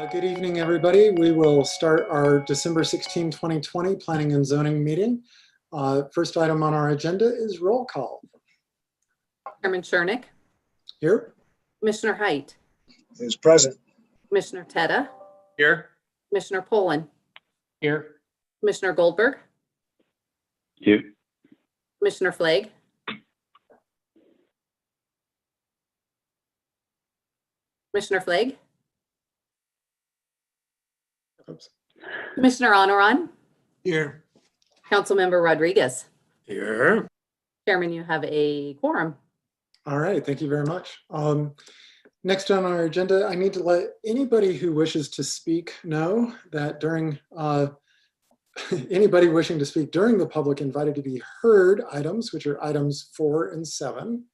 Good evening, everybody. We will start our December 16, 2020 Planning and Zoning meeting. First item on our agenda is roll call. Chairman Chernick. Here. Commissioner Height. Is present. Commissioner Teta. Here. Commissioner Poland. Here. Commissioner Goldberg. Here. Commissioner Flagg. Commissioner Flagg. Oops. Commissioner Honoran. Here. Councilmember Rodriguez. Here. Chairman, you have a quorum. All right, thank you very much. Next on our agenda, I need to let anybody who wishes to speak know that during anybody wishing to speak during the public invited to be heard items, which are items 4 and 7,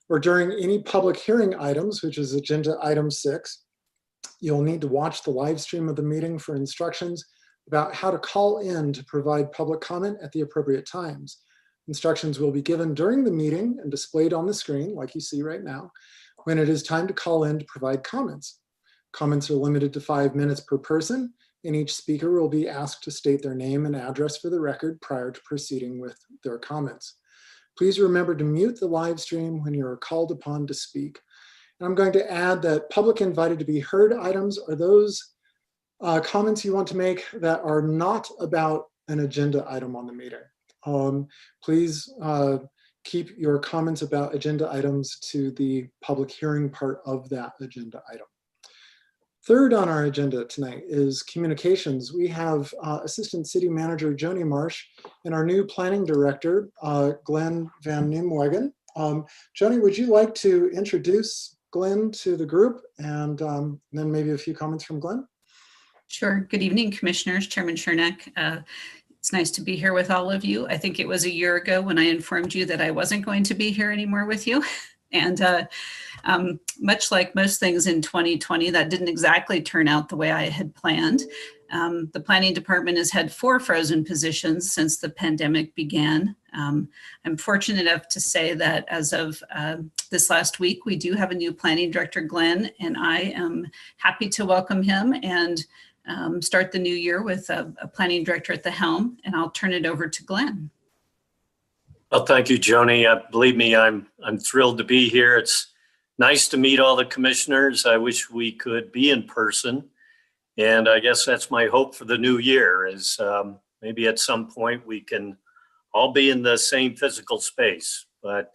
or during any public hearing items, which is agenda item 6, you'll need to watch the live stream of the meeting for instructions about how to call in to provide public comment at the appropriate times. Instructions will be given during the meeting and displayed on the screen, like you see right now, when it is time to call in to provide comments. Comments are limited to 5 minutes per person, and each speaker will be asked to state their name and address for the record prior to proceeding with their comments. Please remember to mute the live stream when you are called upon to speak. And I'm going to add that public invited to be heard items are those comments you want to make that are not about an agenda item on the meeting. Please keep your comments about agenda items to the public hearing part of that agenda item. Third on our agenda tonight is communications. We have Assistant City Manager Joni Marsh and our new Planning Director, Glenn Van Nimwegen. Joni, would you like to introduce Glenn to the group and then maybe a few comments from Glenn? Sure. Good evening, Commissioners, Chairman Chernick. It's nice to be here with all of you. I think it was a year ago when I informed you that I wasn't going to be here anymore with you. And much like most things in 2020, that didn't exactly turn out the way I had planned. The Planning Department has had 4 frozen positions since the pandemic began. I'm fortunate enough to say that as of this last week, we do have a new Planning Director, Glenn, and I am happy to welcome him and start the new year with a Planning Director at the helm, and I'll turn it over to Glenn. Well, thank you, Joni. Believe me, I'm thrilled to be here. It's nice to meet all the commissioners. I wish we could be in person. And I guess that's my hope for the new year is maybe at some point we can all be in the same physical space. But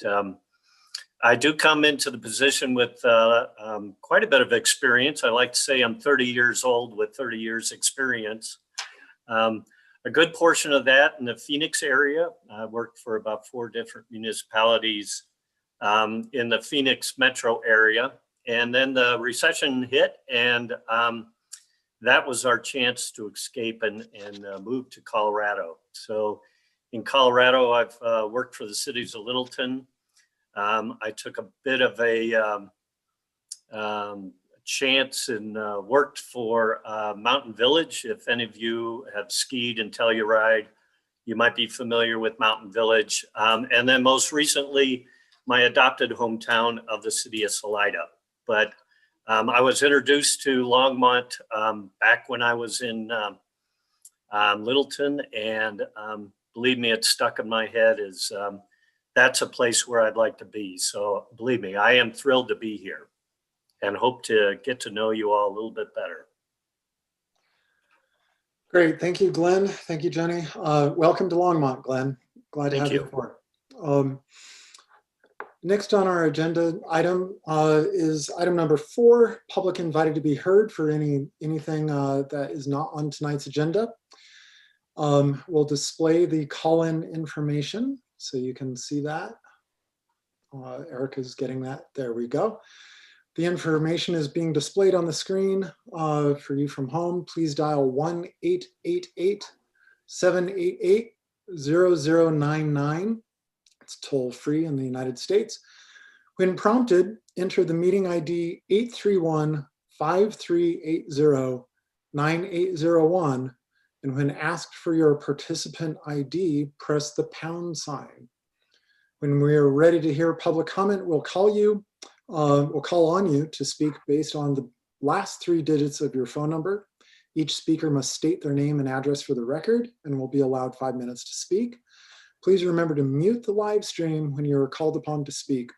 I do come into the position with quite a bit of experience. I like to say I'm 30 years old with 30 years experience. A good portion of that in the Phoenix area. I worked for about 4 different municipalities in the Phoenix metro area. And then the recession hit and that was our chance to escape and move to Colorado. So in Colorado, I've worked for the cities of Littleton. I took a bit of a chance and worked for Mountain Village. If any of you have skied in Telluride, you might be familiar with Mountain Village. And then most recently, my adopted hometown of the city of Salida. But I was introduced to Longmont back when I was in Littleton, and believe me, it's stuck in my head is that's a place where I'd like to be. So believe me, I am thrilled to be here and hope to get to know you all a little bit better. Great, thank you, Glenn. Thank you, Jenny. Welcome to Longmont, Glenn. Glad to have you aboard. Next on our agenda item is item number 4, public invited to be heard for anything that is not on tonight's agenda. We'll display the call-in information so you can see that. Erica's getting that. There we go. The information is being displayed on the screen for you from home. Please dial 1-888-788-0099. It's toll free in the United States. When prompted, enter the meeting ID 831-5380-9801. And when asked for your participant ID, press the pound sign. When we are ready to hear public comment, we'll call on you to speak based on the last 3 digits of your phone number. Each speaker must state their name and address for the record and will be allowed 5 minutes to speak. Please remember to mute the live stream when you're called upon to speak.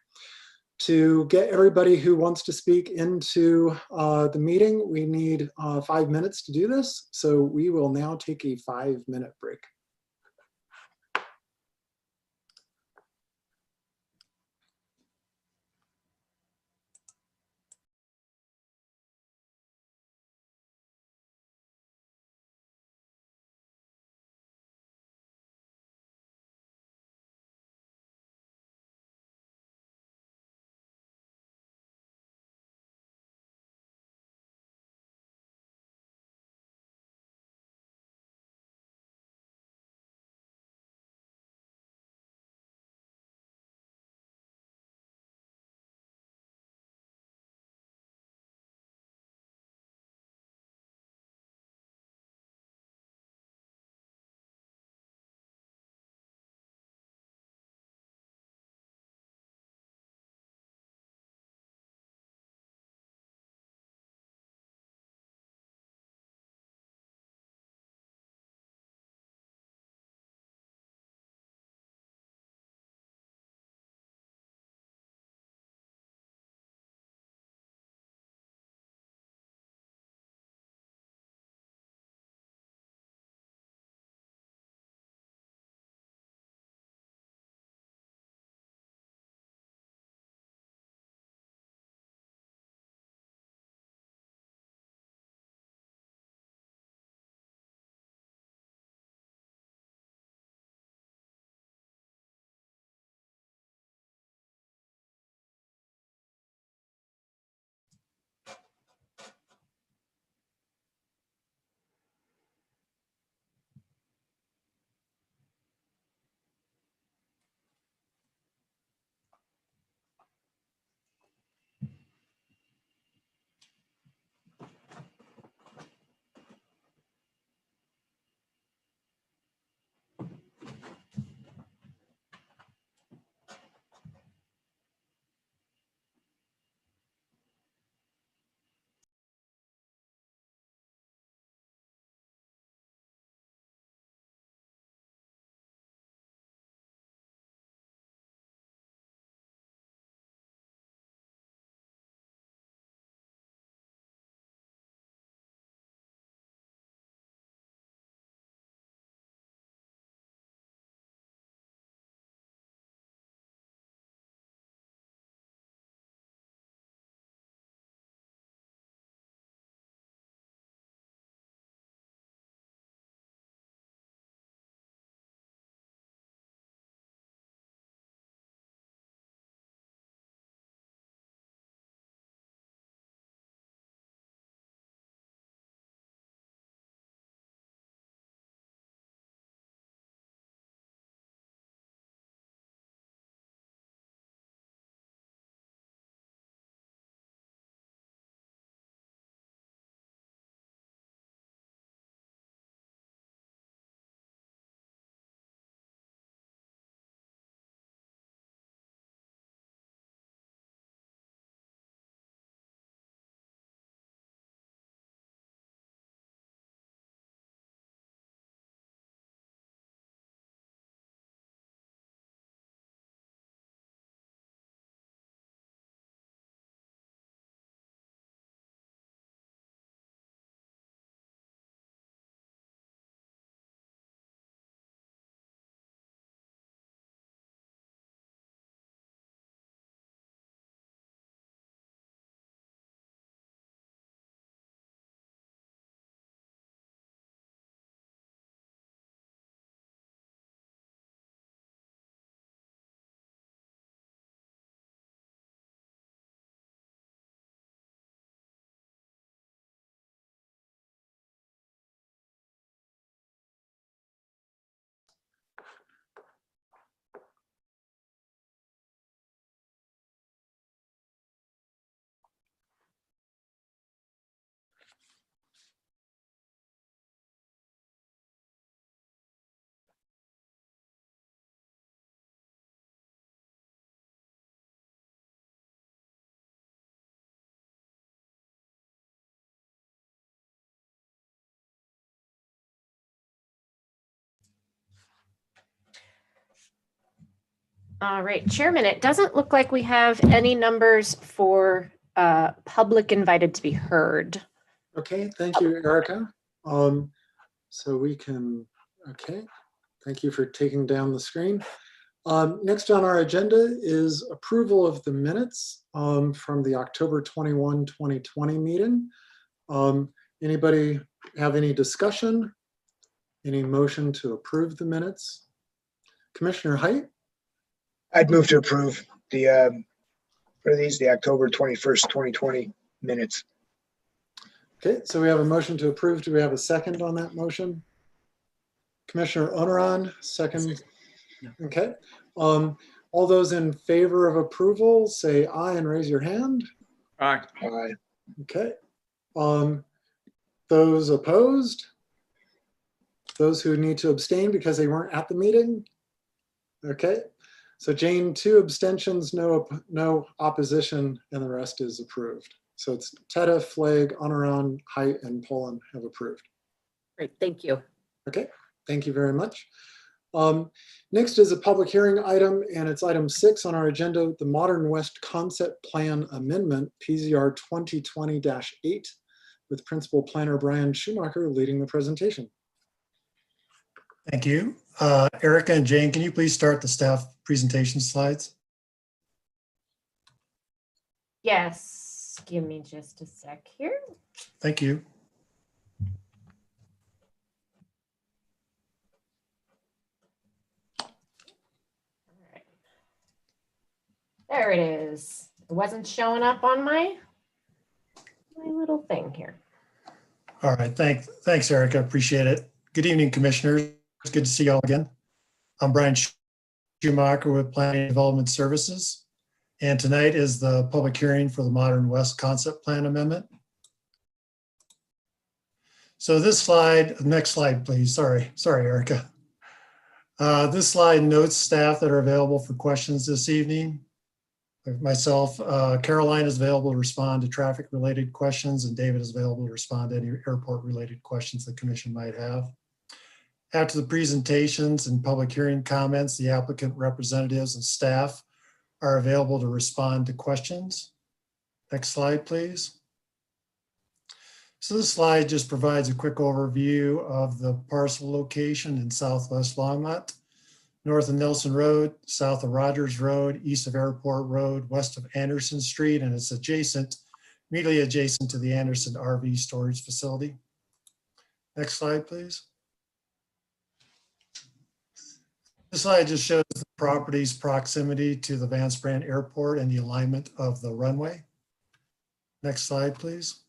To get everybody who wants to speak into the meeting, we need 5 minutes to do this. So we will now take a 5-minute break. All right, Chairman, it doesn't look like we have any numbers for public invited to be heard. Okay, thank you, Erica. So we can, okay, thank you for taking down the screen. Next on our agenda is approval of the minutes from the October 21, 2020 meeting. Anybody have any discussion? Any motion to approve the minutes? Commissioner Height? I'd move to approve the, what are these, the October 21st, 2020 minutes. Okay, so we have a motion to approve. Do we have a second on that motion? Commissioner Onaran, second. Okay. All those in favor of approval, say aye and raise your hand. Aye. Aye. Okay. Those opposed? Those who need to abstain because they weren't at the meeting? Okay. So Jane, 2 abstentions, no opposition, and the rest is approved. So it's Teta, Flag, Onaran, Height, and Poland have approved. Great, thank you. Okay, thank you very much. Next is a public hearing item, and it's item 6 on our agenda, the Modern West Concept Plan Amendment, PZR 2020-8, with Principal Planner Brian Schumacher leading the presentation. Thank you. Erica and Jane, can you please start the staff presentation slides? Yes, give me just a sec here. Thank you. All right. There it is. It wasn't showing up on my little thing here. All right, thanks, Erica. Appreciate it. Good evening, commissioners. It's good to see you all again. I'm Brian Schumacher with Planning and Development Services. And tonight is the public hearing for the Modern West Concept Plan Amendment. So this slide, next slide, please. Sorry, Erica. This slide notes staff that are available for questions this evening. Myself, Caroline is available to respond to traffic-related questions, and David is available to respond to any airport-related questions the commission might have. After the presentations and public hearing comments, the applicant representatives and staff are available to respond to questions. Next slide, please. So this slide just provides a quick overview of the parcel location in Southwest Longmont, north of Nelson Road, south of Rogers Road, east of Airport Road, west of Anderson Street, and it's immediately adjacent to the Anderson RV storage facility. Next slide, please. This slide just shows the property's proximity to the Van Sprant Airport and the alignment of the runway. Next slide, please.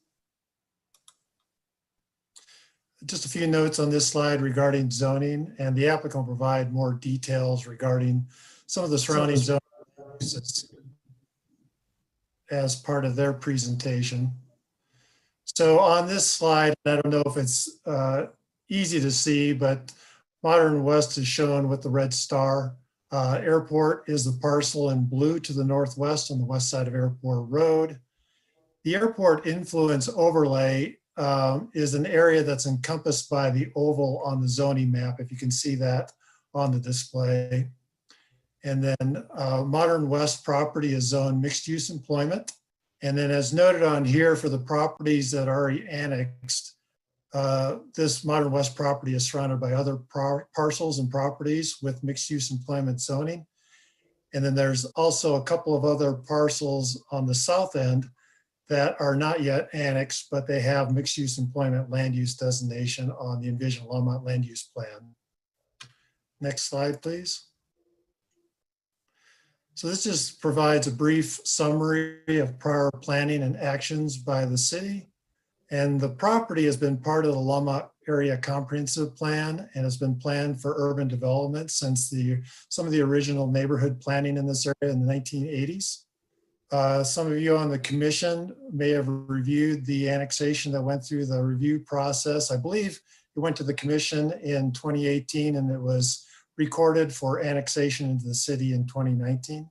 Just a few notes on this slide regarding zoning, and the applicant will provide more details regarding some of the surrounding zoning uses as part of their presentation. So on this slide, I don't know if it's easy to see, but Modern West is shown with the red star. Airport is the parcel in blue to the northwest on the west side of Airport Road. The airport influence overlay is an area that's encompassed by the oval on the zoning map, if you can see that on the display. And then Modern West property is zoned mixed use employment. And then as noted on here for the properties that are already annexed, this Modern West property is surrounded by other parcels and properties with mixed use employment zoning. And then there's also a couple of other parcels on the south end that are not yet annexed, but they have mixed use employment land use designation on the envisioned Longmont land use plan. Next slide, please. So this just provides a brief summary of prior planning and actions by the city. And the property has been part of the Longmont Area Comprehensive Plan and has been planned for urban development since some of the original neighborhood planning in this area in the 1980s. Some of you on the commission may have reviewed the annexation that went through the review process. I believe it went to the commission in 2018 and it was recorded for annexation into the city in 2019.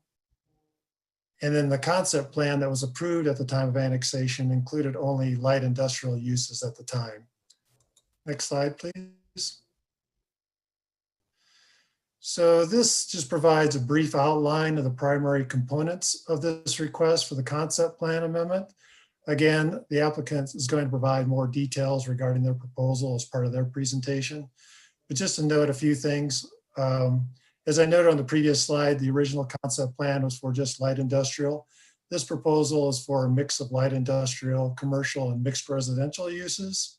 And then the concept plan that was approved at the time of annexation included only light industrial uses at the time. Next slide, please. So this just provides a brief outline of the primary components of this request for the concept plan amendment. Again, the applicant is going to provide more details regarding their proposal as part of their presentation. But just to note a few things, as I noted on the previous slide, the original concept plan was for just light industrial. This proposal is for a mix of light industrial, commercial, and mixed residential uses.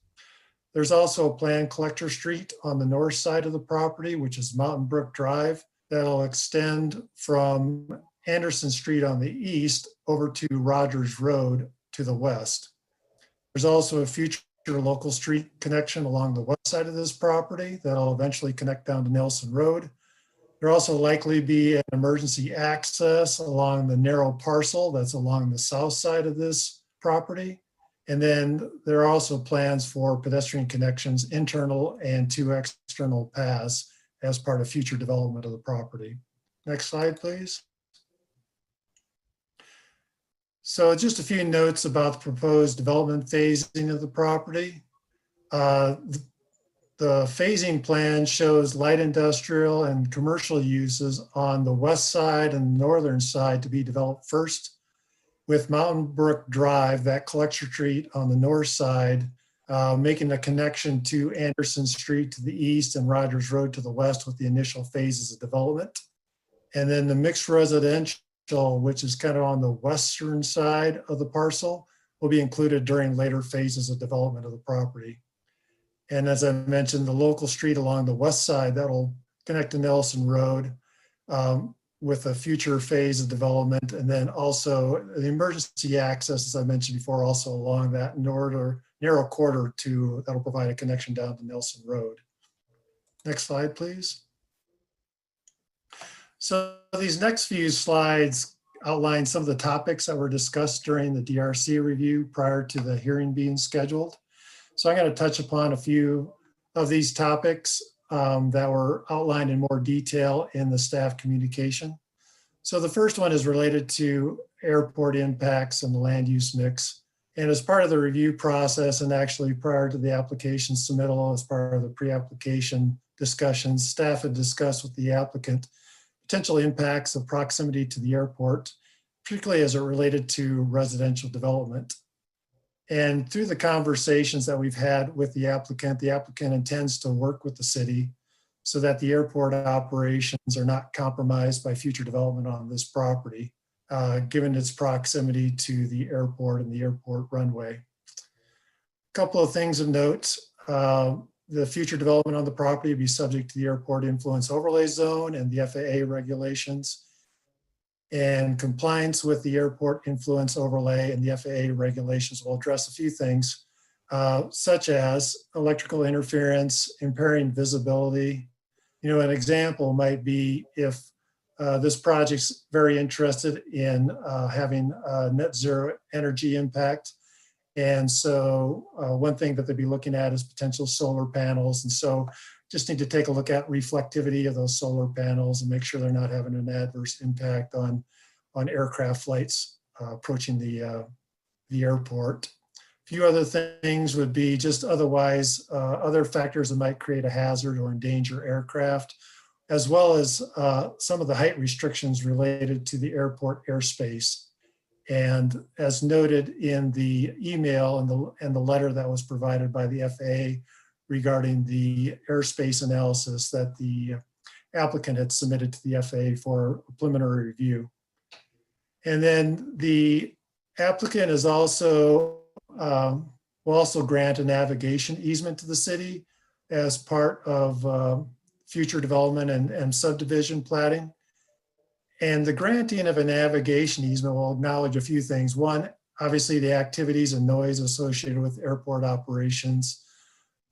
There's also a planned collector street on the north side of the property, which is Mountain Brook Drive, that'll extend from Anderson Street on the east over to Rogers Road to the west. There's also a future local street connection along the west side of this property that'll eventually connect down to Nelson Road. There'll also likely be an emergency access along the narrow parcel that's along the south side of this property. And then there are also plans for pedestrian connections, internal and 2 external paths as part of future development of the property. Next slide, please. So just a few notes about the proposed development phasing of the property. The phasing plan shows light industrial and commercial uses on the west side and northern side to be developed first, with Mountain Brook Drive, that collector street on the north side, making a connection to Anderson Street to the east and Rogers Road to the west with the initial phases of development. And then the mixed residential, which is kind of on the western side of the parcel, will be included during later phases of development of the property. And as I mentioned, the local street along the west side, that'll connect to Nelson Road with a future phase of development. And then also the emergency access, as I mentioned before, also along that narrow corridor that'll provide a connection down to Nelson Road. Next slide, please. So these next few slides outline some of the topics that were discussed during the DRC review prior to the hearing being scheduled. So I'm going to touch upon a few of these topics that were outlined in more detail in the staff communication. So the first one is related to airport impacts and the land use mix. And as part of the review process, and actually prior to the application submittal, as part of the pre-application discussions, staff had discussed with the applicant potential impacts of proximity to the airport, particularly as it related to residential development. And through the conversations that we've had with the applicant intends to work with the city so that the airport operations are not compromised by future development on this property, given its proximity to the airport and the airport runway. A couple of things of note. The future development on the property will be subject to the airport influence overlay zone and the FAA regulations. And compliance with the airport influence overlay and the FAA regulations will address a few things, such as electrical interference, impairing visibility. You know, an example might be if this project's very interested in having a net zero energy impact. And so one thing that they'd be looking at is potential solar panels. And so just need to take a look at reflectivity of those solar panels and make sure they're not having an adverse impact on aircraft flights approaching the airport. A few other things would be just otherwise other factors that might create a hazard or endanger aircraft, as well as some of the height restrictions related to the airport airspace. And as noted in the email and the letter that was provided by the FAA regarding the airspace analysis that the applicant had submitted to the FAA for a preliminary review. And then the applicant is also will also grant a navigation easement to the city as part of future development and subdivision platting. And the granting of a navigation easement will acknowledge a few things. One, obviously the activities and noise associated with airport operations,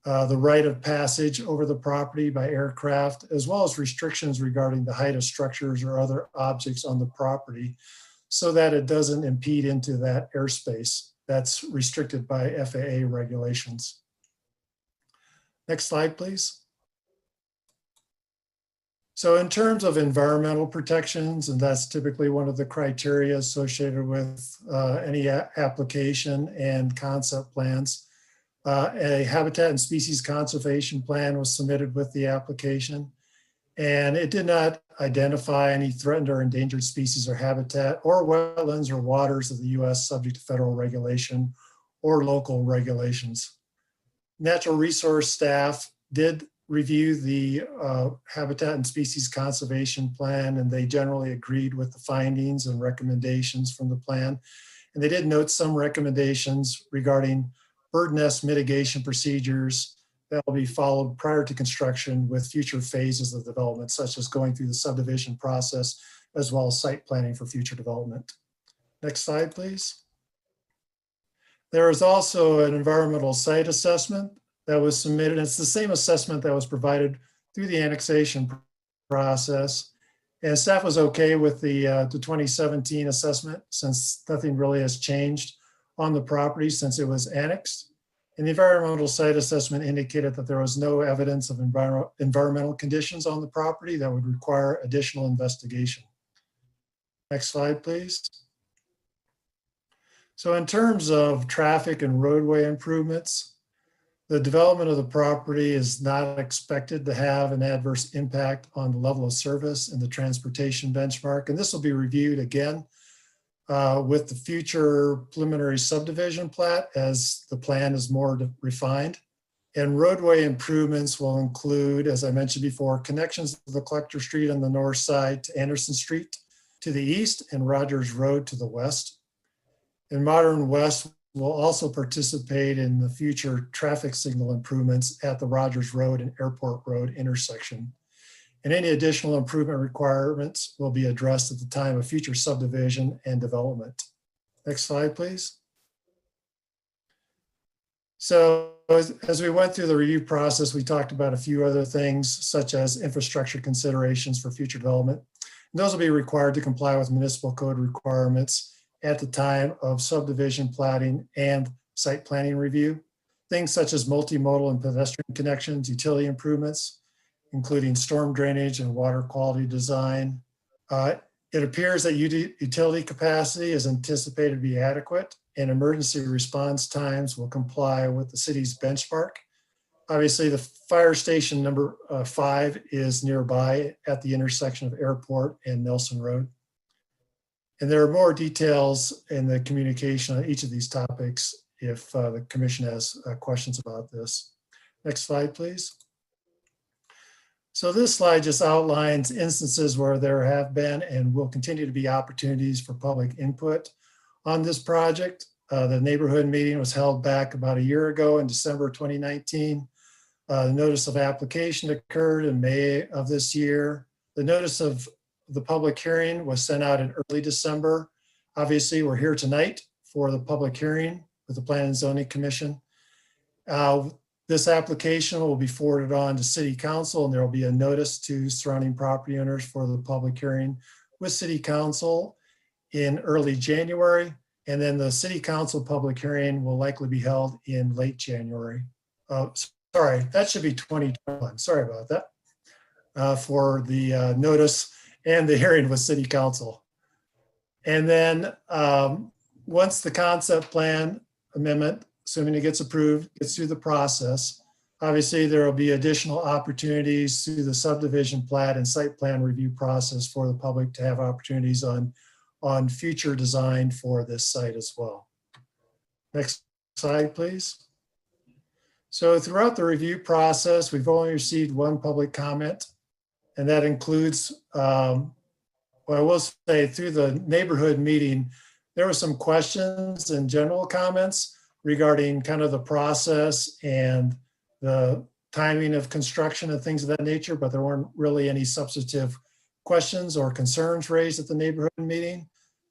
the right of passage over the property by aircraft, as well as restrictions regarding the height of structures or other objects on the property so that it doesn't impede into that airspace that's restricted by FAA regulations. Next slide, please. So in terms of environmental protections, and that's typically one of the criteria associated with any application and concept plans, a habitat and species conservation plan was submitted with the application. And it did not identify any threatened or endangered species or habitat or wetlands or waters of the US subject to federal regulation or local regulations. Natural resource staff did review the habitat and species conservation plan, and they generally agreed with the findings and recommendations from the plan. And they did note some recommendations regarding bird nest mitigation procedures that will be followed prior to construction with future phases of development, such as going through the subdivision process, as well as site planning for future development. Next slide, please. There is also an environmental site assessment that was submitted. It's the same assessment that was provided through the annexation process. And staff was okay with the 2017 assessment, since nothing really has changed on the property since it was annexed. And the environmental site assessment indicated that there was no evidence of environmental conditions on the property that would require additional investigation. Next slide, please. So in terms of traffic and roadway improvements, the development of the property is not expected to have an adverse impact on the level of service and the transportation benchmark. And this will be reviewed again with the future preliminary subdivision plat as the plan is more refined. And roadway improvements will include, as I mentioned before, connections to the Collector Street on the north side to Anderson Street to the east and Rogers Road to the west. And Modern West will also participate in the future traffic signal improvements at the Rogers Road and Airport Road intersection. And any additional improvement requirements will be addressed at the time of future subdivision and development. Next slide, please. So as we went through the review process, we talked about a few other things, such as infrastructure considerations for future development. And those will be required to comply with municipal code requirements at the time of subdivision platting and site planning review. Things such as multimodal and pedestrian connections, utility improvements, including storm drainage and water quality design. It appears that utility capacity is anticipated to be adequate, and emergency response times will comply with the city's benchmark. Obviously, the fire station number 5 is nearby at the intersection of Airport and Nelson Road. And there are more details in the communication on each of these topics if the commission has questions about this. Next slide, please. So this slide just outlines instances where there have been and will continue to be opportunities for public input on this project. The neighborhood meeting was held back about a year ago in December 2019. The notice of application occurred in May of this year. The notice of the public hearing was sent out in early December. Obviously, we're here tonight for the public hearing with the Planning and Zoning Commission. This application will be forwarded on to City Council, and there will be a notice to surrounding property owners for the public hearing with City Council in early January. And then the City Council public hearing will likely be held in late January. Sorry, that should be 2021. Sorry about that. For the notice and the hearing with City Council. And then once the concept plan amendment, assuming it gets approved, gets through the process, obviously there will be additional opportunities through the subdivision plat and site plan review process for the public to have opportunities on future design for this site as well. Next slide, please. So throughout the review process, we've only received one public comment, and that includes, well, I will say through the neighborhood meeting, there were some questions and general comments regarding kind of the process and the timing of construction and things of that nature, but there weren't really any substantive questions or concerns raised at the neighborhood meeting.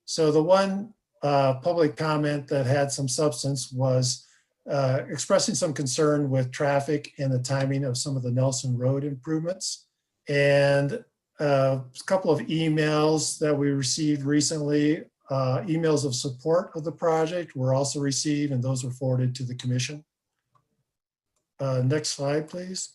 So the one public comment that had some substance was expressing some concern with traffic and the timing of some of the Nelson Road improvements. And a couple of emails that we received recently, emails of support of the project were also received, and those were forwarded to the commission. Next slide, please.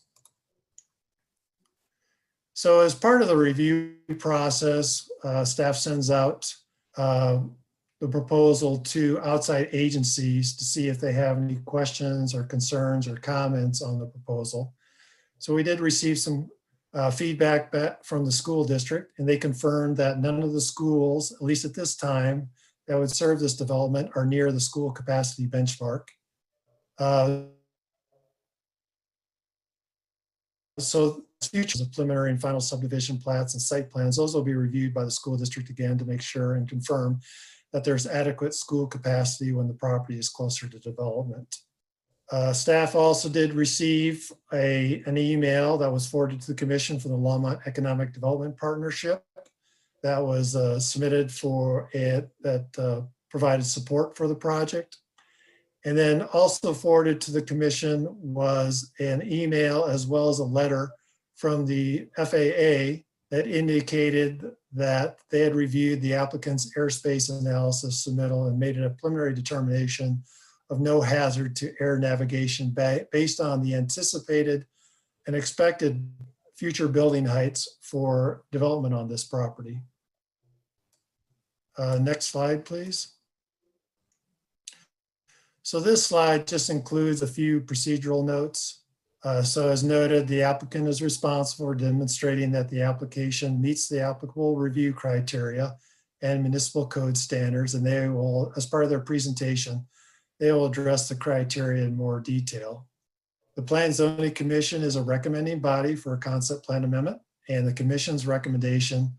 So as part of the review process, staff sends out the proposal to outside agencies to see if they have any questions or concerns or comments on the proposal. So we did receive some feedback back from the school district, and they confirmed that none of the schools, at least at this time, that would serve this development are near the school capacity benchmark. So future preliminary and final subdivision plats and site plans, those will be reviewed by the school district again to make sure and confirm that there's adequate school capacity when the property is closer to development. Staff also did receive an email that was forwarded to the commission from the Longmont Economic Development Partnership that was submitted for it that provided support for the project. And then also forwarded to the commission was an email as well as a letter from the FAA that indicated that they had reviewed the applicant's airspace analysis submittal and made it a preliminary determination of no hazard to air navigation based on the anticipated and expected future building heights for development on this property. Next slide, please. So this slide just includes a few procedural notes. So as noted, the applicant is responsible for demonstrating that the application meets the applicable review criteria and municipal code standards, and they will, as part of their presentation, they will address the criteria in more detail. The Plan Zoning Commission is a recommending body for a concept plan amendment, and the commission's recommendation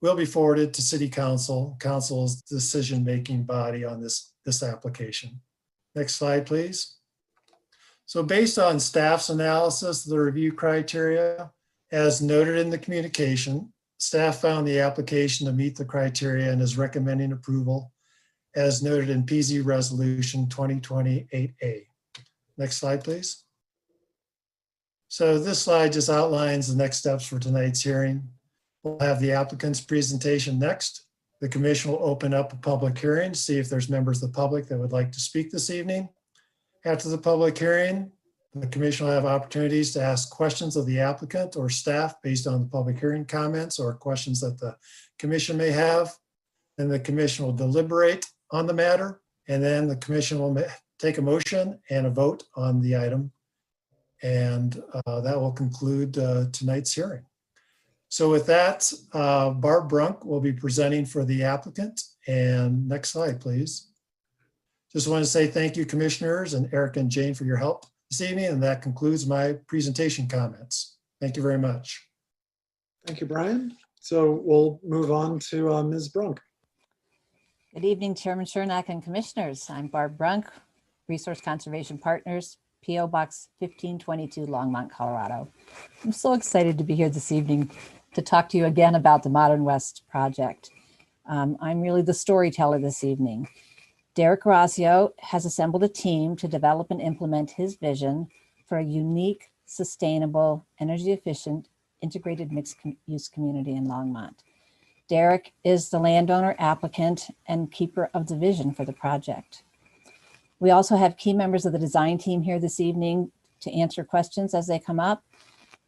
will be forwarded to City Council, Council's decision-making body on this application. Next slide, please. So based on staff's analysis of the review criteria, as noted in the communication, staff found the application to meet the criteria and is recommending approval as noted in PZ Resolution 2020-8A. Next slide, please. So this slide just outlines the next steps for tonight's hearing. We'll have the applicant's presentation next. The commission will open up a public hearing to see if there's members of the public that would like to speak this evening. After the public hearing, the commission will have opportunities to ask questions of the applicant or staff based on the public hearing comments or questions that the commission may have. Then the commission will deliberate on the matter, and then the commission will take a motion and a vote on the item. And that will conclude tonight's hearing. So with that, Barb Brunk will be presenting for the applicant. And next slide, please. Just want to say thank you, commissioners, and Eric and Jane for your help this evening. And that concludes my presentation comments. Thank you very much. Thank you, Brian. So we'll move on to Ms. Brunk. Good evening, Chairman Chernak and Commissioners. I'm Barb Brunk, Resource Conservation Partners, P.O. Box 1522, Longmont, Colorado. I'm so excited to be here this evening to talk to you again about the Modern West project. I'm really the storyteller this evening. Derek Orazio has assembled a team to develop and implement his vision for a unique, sustainable, energy efficient, integrated mixed use community in Longmont. Derek is the landowner, applicant, and keeper of the vision for the project. We also have key members of the design team here this evening to answer questions as they come up.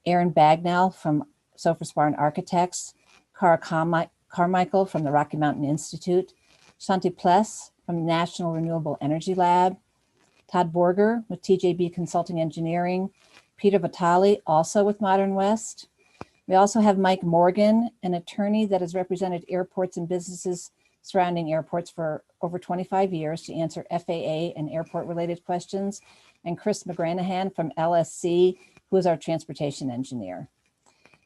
Aaron Bagnell from Sofa Sparn Architects, Cara Carmichael from the Rocky Mountain Institute, Shanti Pless from National Renewable Energy Lab, Todd Borger with TJB Consulting Engineering, Peter Vitale, also with Modern West. We also have Mike Morgan, an attorney that has represented airports and businesses surrounding airports for over 25 years to answer FAA and airport related questions, and Chris McGranahan from LSC, who is our transportation engineer.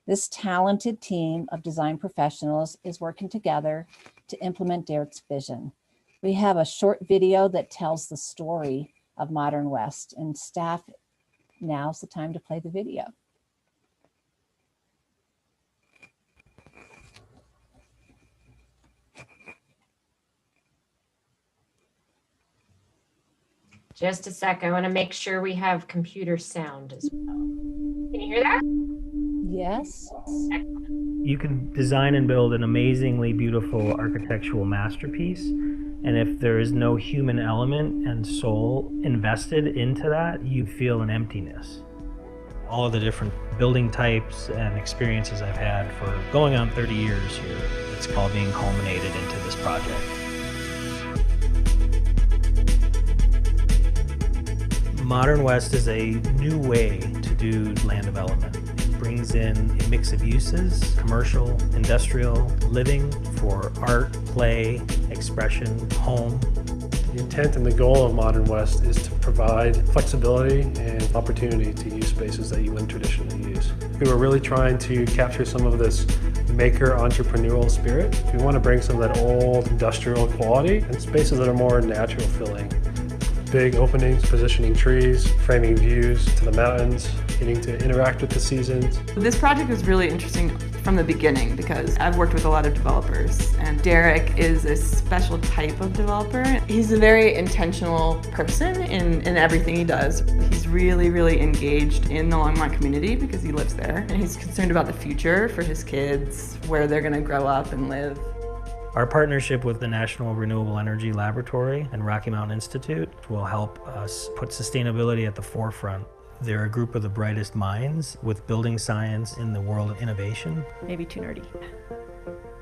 This talented team of design professionals is working together to implement Derek's vision. We have a short video that tells the story of Modern West, and staff, now's the time to play the video. Just a sec. I want to make sure we have computer sound as well. Can you hear that? Yes. You can design and build an amazingly beautiful architectural masterpiece. And if there is no human element and soul invested into that, you feel an emptiness. All of the different building types and experiences I've had for going on 30 years here, it's all being culminated into this project. Modern West is a new way to do land development. It brings in a mix of uses, commercial, industrial, living for art, play, expression, home. The intent and the goal of Modern West is to provide flexibility and opportunity to use spaces that you wouldn't traditionally use. We were really trying to capture some of this maker entrepreneurial spirit. We want to bring some of that old industrial quality in spaces that are more natural feeling. Big openings, positioning trees, framing views to the mountains, getting to interact with the seasons. This project was really interesting from the beginning because I've worked with a lot of developers, and Derek is a special type of developer. He's a very intentional person in everything he does. He's really engaged in the Longmont community because he lives there, and he's concerned about the future for his kids, where they're going to grow up and live. Our partnership with the National Renewable Energy Laboratory and Rocky Mountain Institute will help us put sustainability at the forefront. They're a group of the brightest minds with building science in the world of innovation. Maybe too nerdy.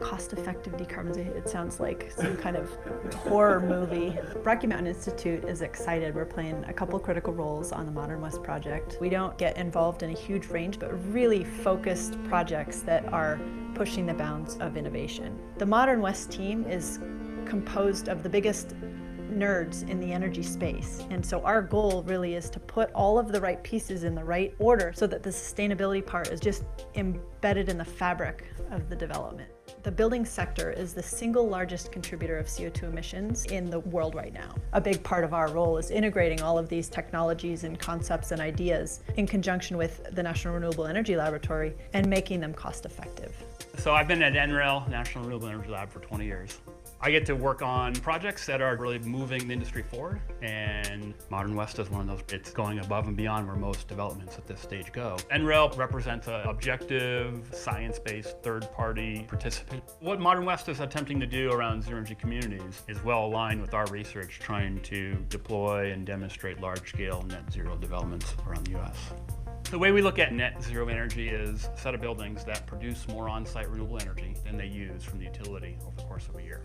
Cost-effective decarbonization, it sounds like some kind of horror movie. Rocky Mountain Institute is excited. We're playing a couple critical roles on the Modern West project. We don't get involved in a huge range, but really focused projects that are pushing the bounds of innovation. The Modern West team is composed of the biggest nerds in the energy space. And so our goal really is to put all of the right pieces in the right order so that the sustainability part is just embedded in the fabric of the development. The building sector is the single largest contributor of CO2 emissions in the world right now. A big part of our role is integrating all of these technologies and concepts and ideas in conjunction with the National Renewable Energy Laboratory and making them cost effective. So I've been at NREL, National Renewable Energy Lab, for 20 years. I get to work on projects that are really moving the industry forward, and Modern West is one of those. It's going above and beyond where most developments at this stage go. NREL represents an objective, science-based, third-party participant. What Modern West is attempting to do around zero energy communities is well aligned with our research trying to deploy and demonstrate large-scale net zero developments around the US. The way we look at net zero energy is a set of buildings that produce more on-site renewable energy than they use from the utility over the course of a year.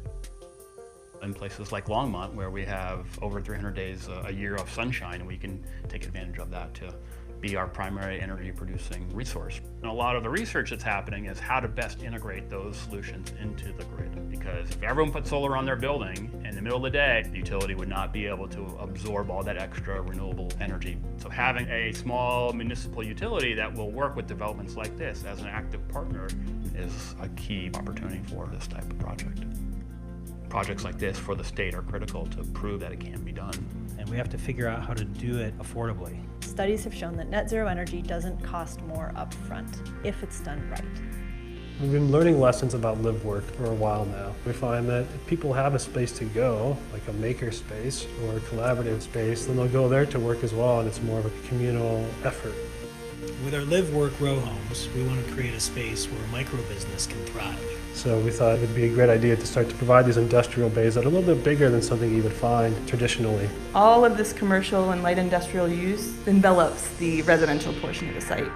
In places like Longmont, where we have over 300 days a year of sunshine, and we can take advantage of that to be our primary energy producing resource. And a lot of the research that's happening is how to best integrate those solutions into the grid. Because if everyone put solar on their building in the middle of the day, the utility would not be able to absorb all that extra renewable energy. So having a small municipal utility that will work with developments like this as an active partner is a key opportunity for this type of project. Projects like this for the state are critical to prove that it can be done. And we have to figure out how to do it affordably. Studies have shown that net zero energy doesn't cost more upfront if it's done right. We've been learning lessons about live work for a while now. We find that if people have a space to go, like a maker space or a collaborative space, then they'll go there to work as well, and it's more of a communal effort. With our live work row homes, we want to create a space where a micro business can thrive. So we thought it would be a great idea to start to provide these industrial bays that are a little bit bigger than something you would find traditionally. All of this commercial and light industrial use envelops the residential portion of the site.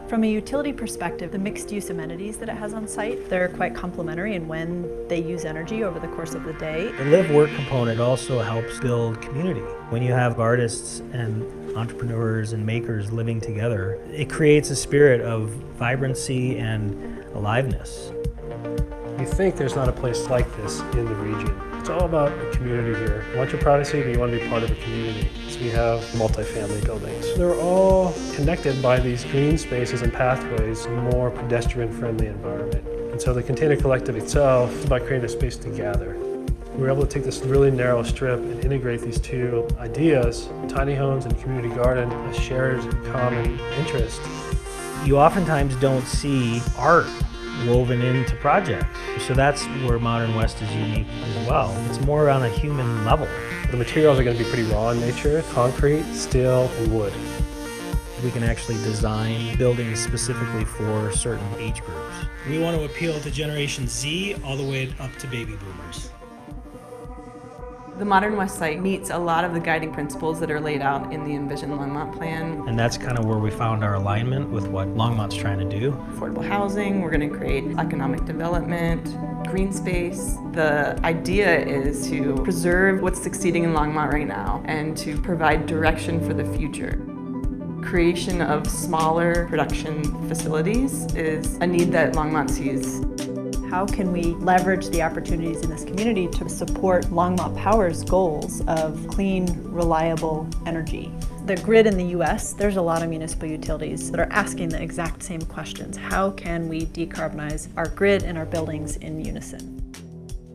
From a utility perspective, the mixed-use amenities that it has on site, they're quite complementary in when they use energy over the course of the day. The live work component also helps build community. When you have artists and entrepreneurs and makers living together, it creates a spirit of vibrancy and aliveness. You think there's not a place like this in the region. It's all about the community here. You want your privacy, but you want to be part of a community. So we have multifamily buildings. They're all connected by these green spaces and pathways, a more pedestrian-friendly environment. And so the Container Collective itself is about creating a space to gather. We were able to take this really narrow strip and integrate these two ideas, tiny homes and community garden, a shared common interest. You oftentimes don't see art woven into projects. So that's where Modern West is unique as well. It's more on a human level. The materials are going to be pretty raw in nature: concrete, steel, and wood. We can actually design buildings specifically for certain age groups. We want to appeal to Generation Z all the way up to baby boomers. The Modern West site meets a lot of the guiding principles that are laid out in the Envision Longmont plan. And that's kind of where we found our alignment with what Longmont's trying to do. Affordable housing, we're going to create economic development, green space. The idea is to preserve what's succeeding in Longmont right now and to provide direction for the future. Creation of smaller production facilities is a need that Longmont sees. How can we leverage the opportunities in this community to support Longmont Power's goals of clean, reliable energy? The grid in the US, there's a lot of municipal utilities that are asking the exact same questions. How can we decarbonize our grid and our buildings in unison?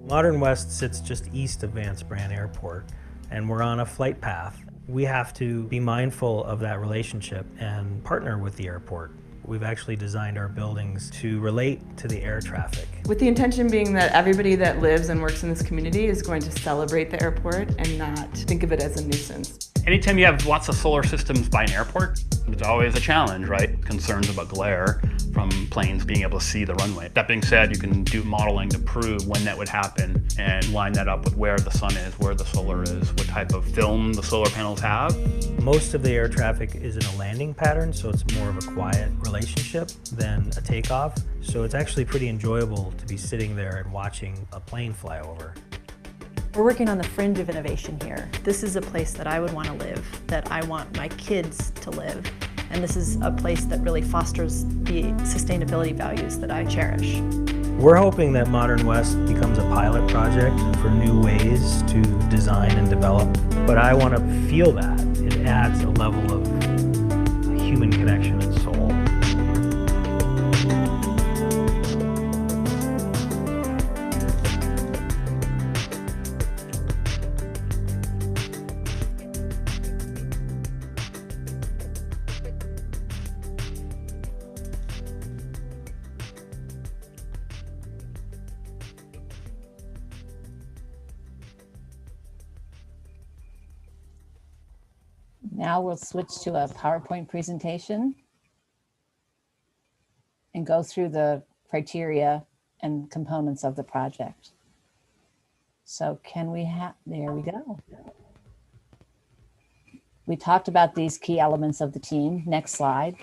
Modern West sits just east of Vance Brand Airport, and we're on a flight path. We have to be mindful of that relationship and partner with the airport. We've actually designed our buildings to relate to the air traffic. With the intention being that everybody that lives and works in this community is going to celebrate the airport and not think of it as a nuisance. Anytime you have lots of solar systems by an airport, it's always a challenge, right? Concerns about glare from planes being able to see the runway. That being said, you can do modeling to prove when that would happen and line that up with where the sun is, where the solar is, what type of film the solar panels have. Most of the air traffic is in a landing pattern, so it's more of a quiet relationship than a takeoff. So it's actually pretty enjoyable to be sitting there and watching a plane fly over. We're working on the fringe of innovation here. This is a place that I would want to live, that I want my kids to live. And this is a place that really fosters the sustainability values that I cherish. We're hoping that Modern West becomes a pilot project for new ways to design and develop. But I want to feel that. It adds a level of human connection and soul. Now we'll switch to a PowerPoint presentation and go through the criteria and components of the project. So can we have, there we go. We talked about these key elements of the team. Next slide.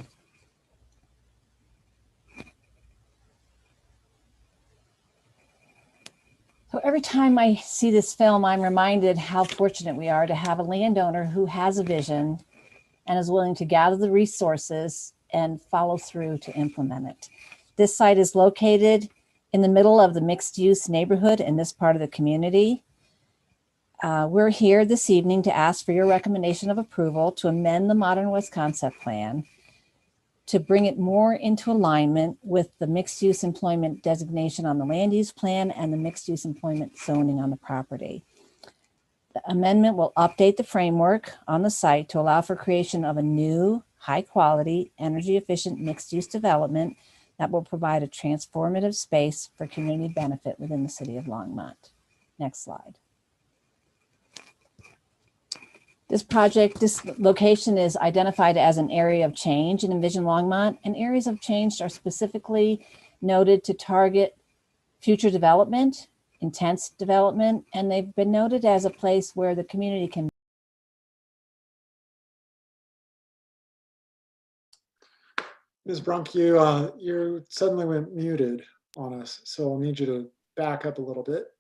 So every time I see this film, I'm reminded how fortunate we are to have a landowner who has a vision and is willing to gather the resources and follow through to implement it. This site is located in the middle of the mixed-use neighborhood in this part of the community. We're here this evening to ask for your recommendation of approval to amend the Modern West Concept Plan to bring it more into alignment with the mixed-use employment designation on the land use plan and the mixed-use employment zoning on the property. The amendment will update the framework on the site to allow for creation of a new, high-quality, energy-efficient mixed-use development that will provide a transformative space for community benefit within the city of Longmont. Next slide. This location is identified as an area of change in Envision Longmont, and areas of change are specifically noted to target future development, intense development, and they've been noted as a place where the community can. Ms. Brunk, you suddenly went muted on us, so I'll need you to back up a little bit.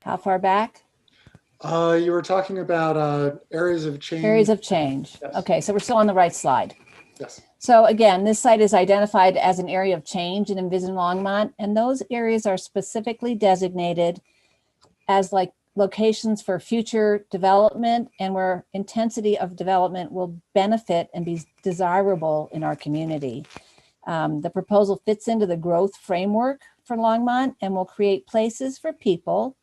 How far back? You were talking about areas of change. Areas of change. Yes. Okay, so we're still on the right slide. Yes. So again, this site is identified as an area of change in Envision Longmont, and those areas are specifically designated as like locations for future development and where intensity of development will benefit and be desirable in our community. The proposal fits into the growth framework for Longmont and will create places for people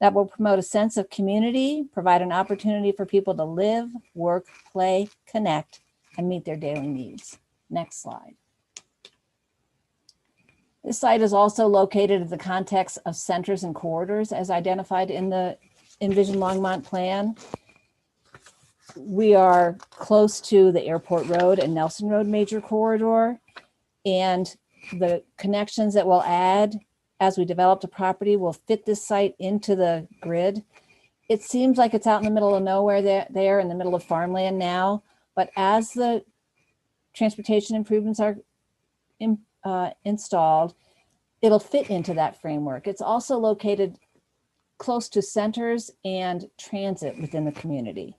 that will promote a sense of community, provide an opportunity for people to live, work, play, connect, and meet their daily needs. Next slide. This site is also located in the context of centers and corridors as identified in the Envision Longmont plan. We are close to the Airport Road and Nelson Road major corridor, and the connections that we'll add as we develop the property will fit this site into the grid. It seems like it's out in the middle of nowhere there in the middle of farmland now, but as the transportation improvements are installed, it'll fit into that framework. It's also located close to centers and transit within the community.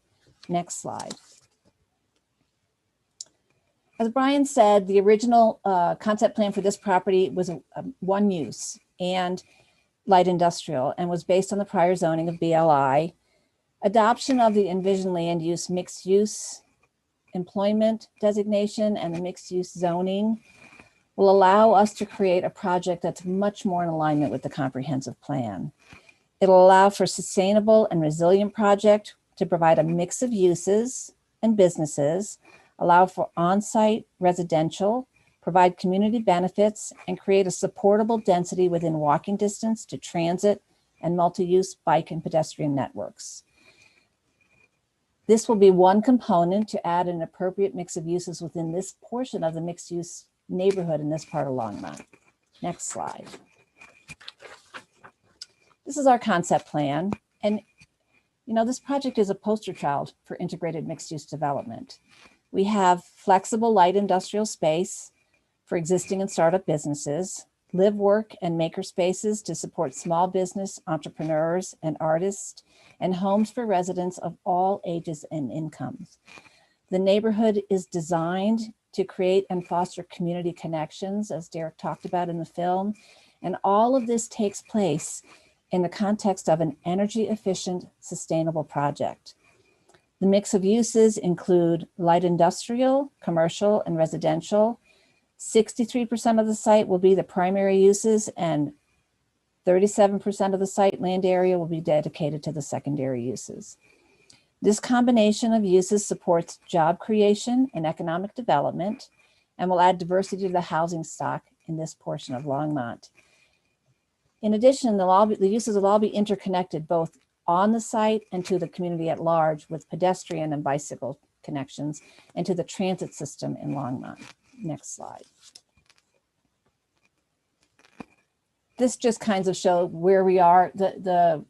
Next slide. As Brian said, the original concept plan for this property was one use and light industrial, and was based on the prior zoning of BLI. Adoption of the envisioned land use mixed use employment designation and the mixed use zoning will allow us to create a project that's much more in alignment with the comprehensive plan. It'll allow for sustainable and resilient project to provide a mix of uses and businesses, allow for on-site residential, provide community benefits, and create a supportable density within walking distance to transit and multi-use bike and pedestrian networks. This will be one component to add an appropriate mix of uses within this portion of the mixed-use neighborhood in this part of Longmont. Next slide. This is our concept plan. And this project is a poster child for integrated mixed-use development. We have flexible light industrial space for existing and startup businesses, live, work, and maker spaces to support small business entrepreneurs and artists, and homes for residents of all ages and incomes. The neighborhood is designed to create and foster community connections, as Derek talked about in the film. And all of this takes place in the context of an energy efficient, sustainable project. The mix of uses include light industrial, commercial, and residential. 63% of the site will be the primary uses, and 37% of the site land area will be dedicated to the secondary uses. This combination of uses supports job creation and economic development and will add diversity to the housing stock in this portion of Longmont. In addition, the uses will all be interconnected both on the site and to the community at large with pedestrian and bicycle connections and to the transit system in Longmont. Next slide. This just kind of shows where we are. The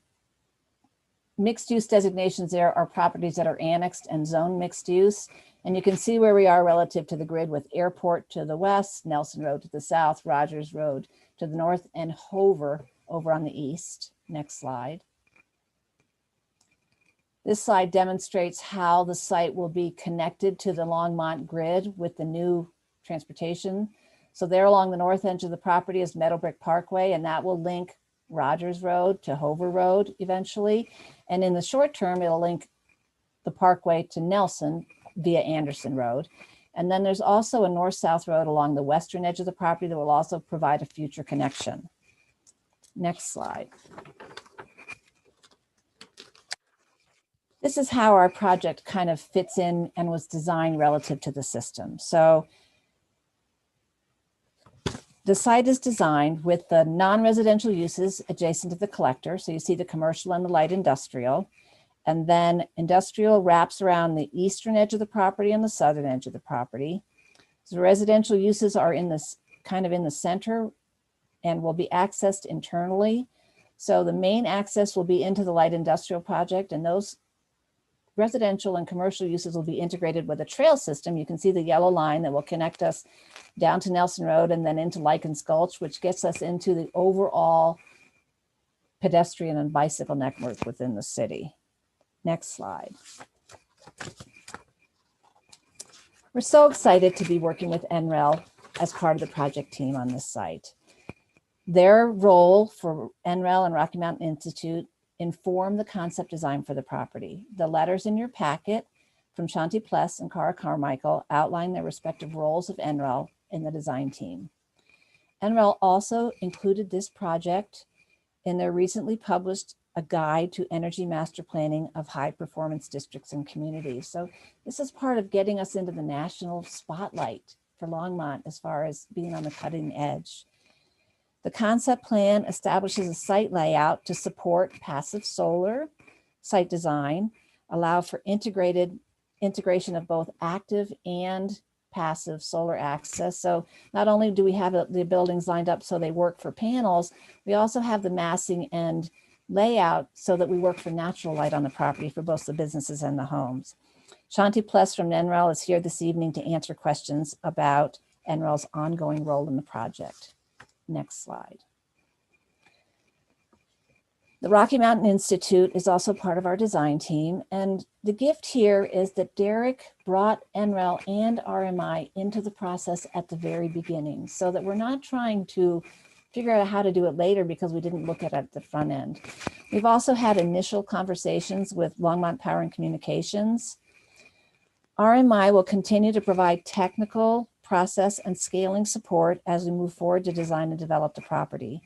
mixed use designations there are properties that are annexed and zone mixed use. And you can see where we are relative to the grid with Airport to the west, Nelson Road to the south, Rogers Road to the north, and Hover over on the east. Next slide. This slide demonstrates how the site will be connected to the Longmont grid with the new transportation. So there along the north edge of the property is Meadowbrook Parkway, and that will link Rogers Road to Hover Road eventually. And in the short term, it'll link the Parkway to Nelson via Anderson Road. And then there's also a north-south road along the western edge of the property that will also provide a future connection. Next slide. This is how our project kind of fits in and was designed relative to the system. So the site is designed with the non-residential uses adjacent to the collector. So you see the commercial and the light industrial. And then industrial wraps around the eastern edge of the property and the southern edge of the property. So residential uses are in this kind of in the center and will be accessed internally. So the main access will be into the light industrial project, and those residential and commercial uses will be integrated with a trail system. You can see the yellow line that will connect us down to Nelson Road and then into Lycans Gulch, which gets us into the overall pedestrian and bicycle network within the city. Next slide. We're so excited to be working with NREL as part of the project team on this site. Their role for NREL and Rocky Mountain Institute inform the concept design for the property. The letters in your packet from Shanti Pless and Cara Carmichael outline their respective roles of NREL in the design team. NREL also included this project in their recently published a guide to energy master planning of high performance districts and communities. So this is part of getting us into the national spotlight for Longmont as far as being on the cutting edge. The concept plan establishes a site layout to support passive solar site design, allow for integration of both active and passive solar access. So not only do we have the buildings lined up so they work for panels, we also have the massing and layout so that we work for natural light on the property for both the businesses and the homes. Shanti Pless from NREL is here this evening to answer questions about NREL's ongoing role in the project. Next slide. The Rocky Mountain Institute is also part of our design team. And the gift here is that Derek brought NREL and RMI into the process at the very beginning, so that we're not trying to figure out how to do it later because we didn't look at it at the front end. We've also had initial conversations with Longmont Power and Communications. RMI will continue to provide technical, process, and scaling support as we move forward to design and develop the property.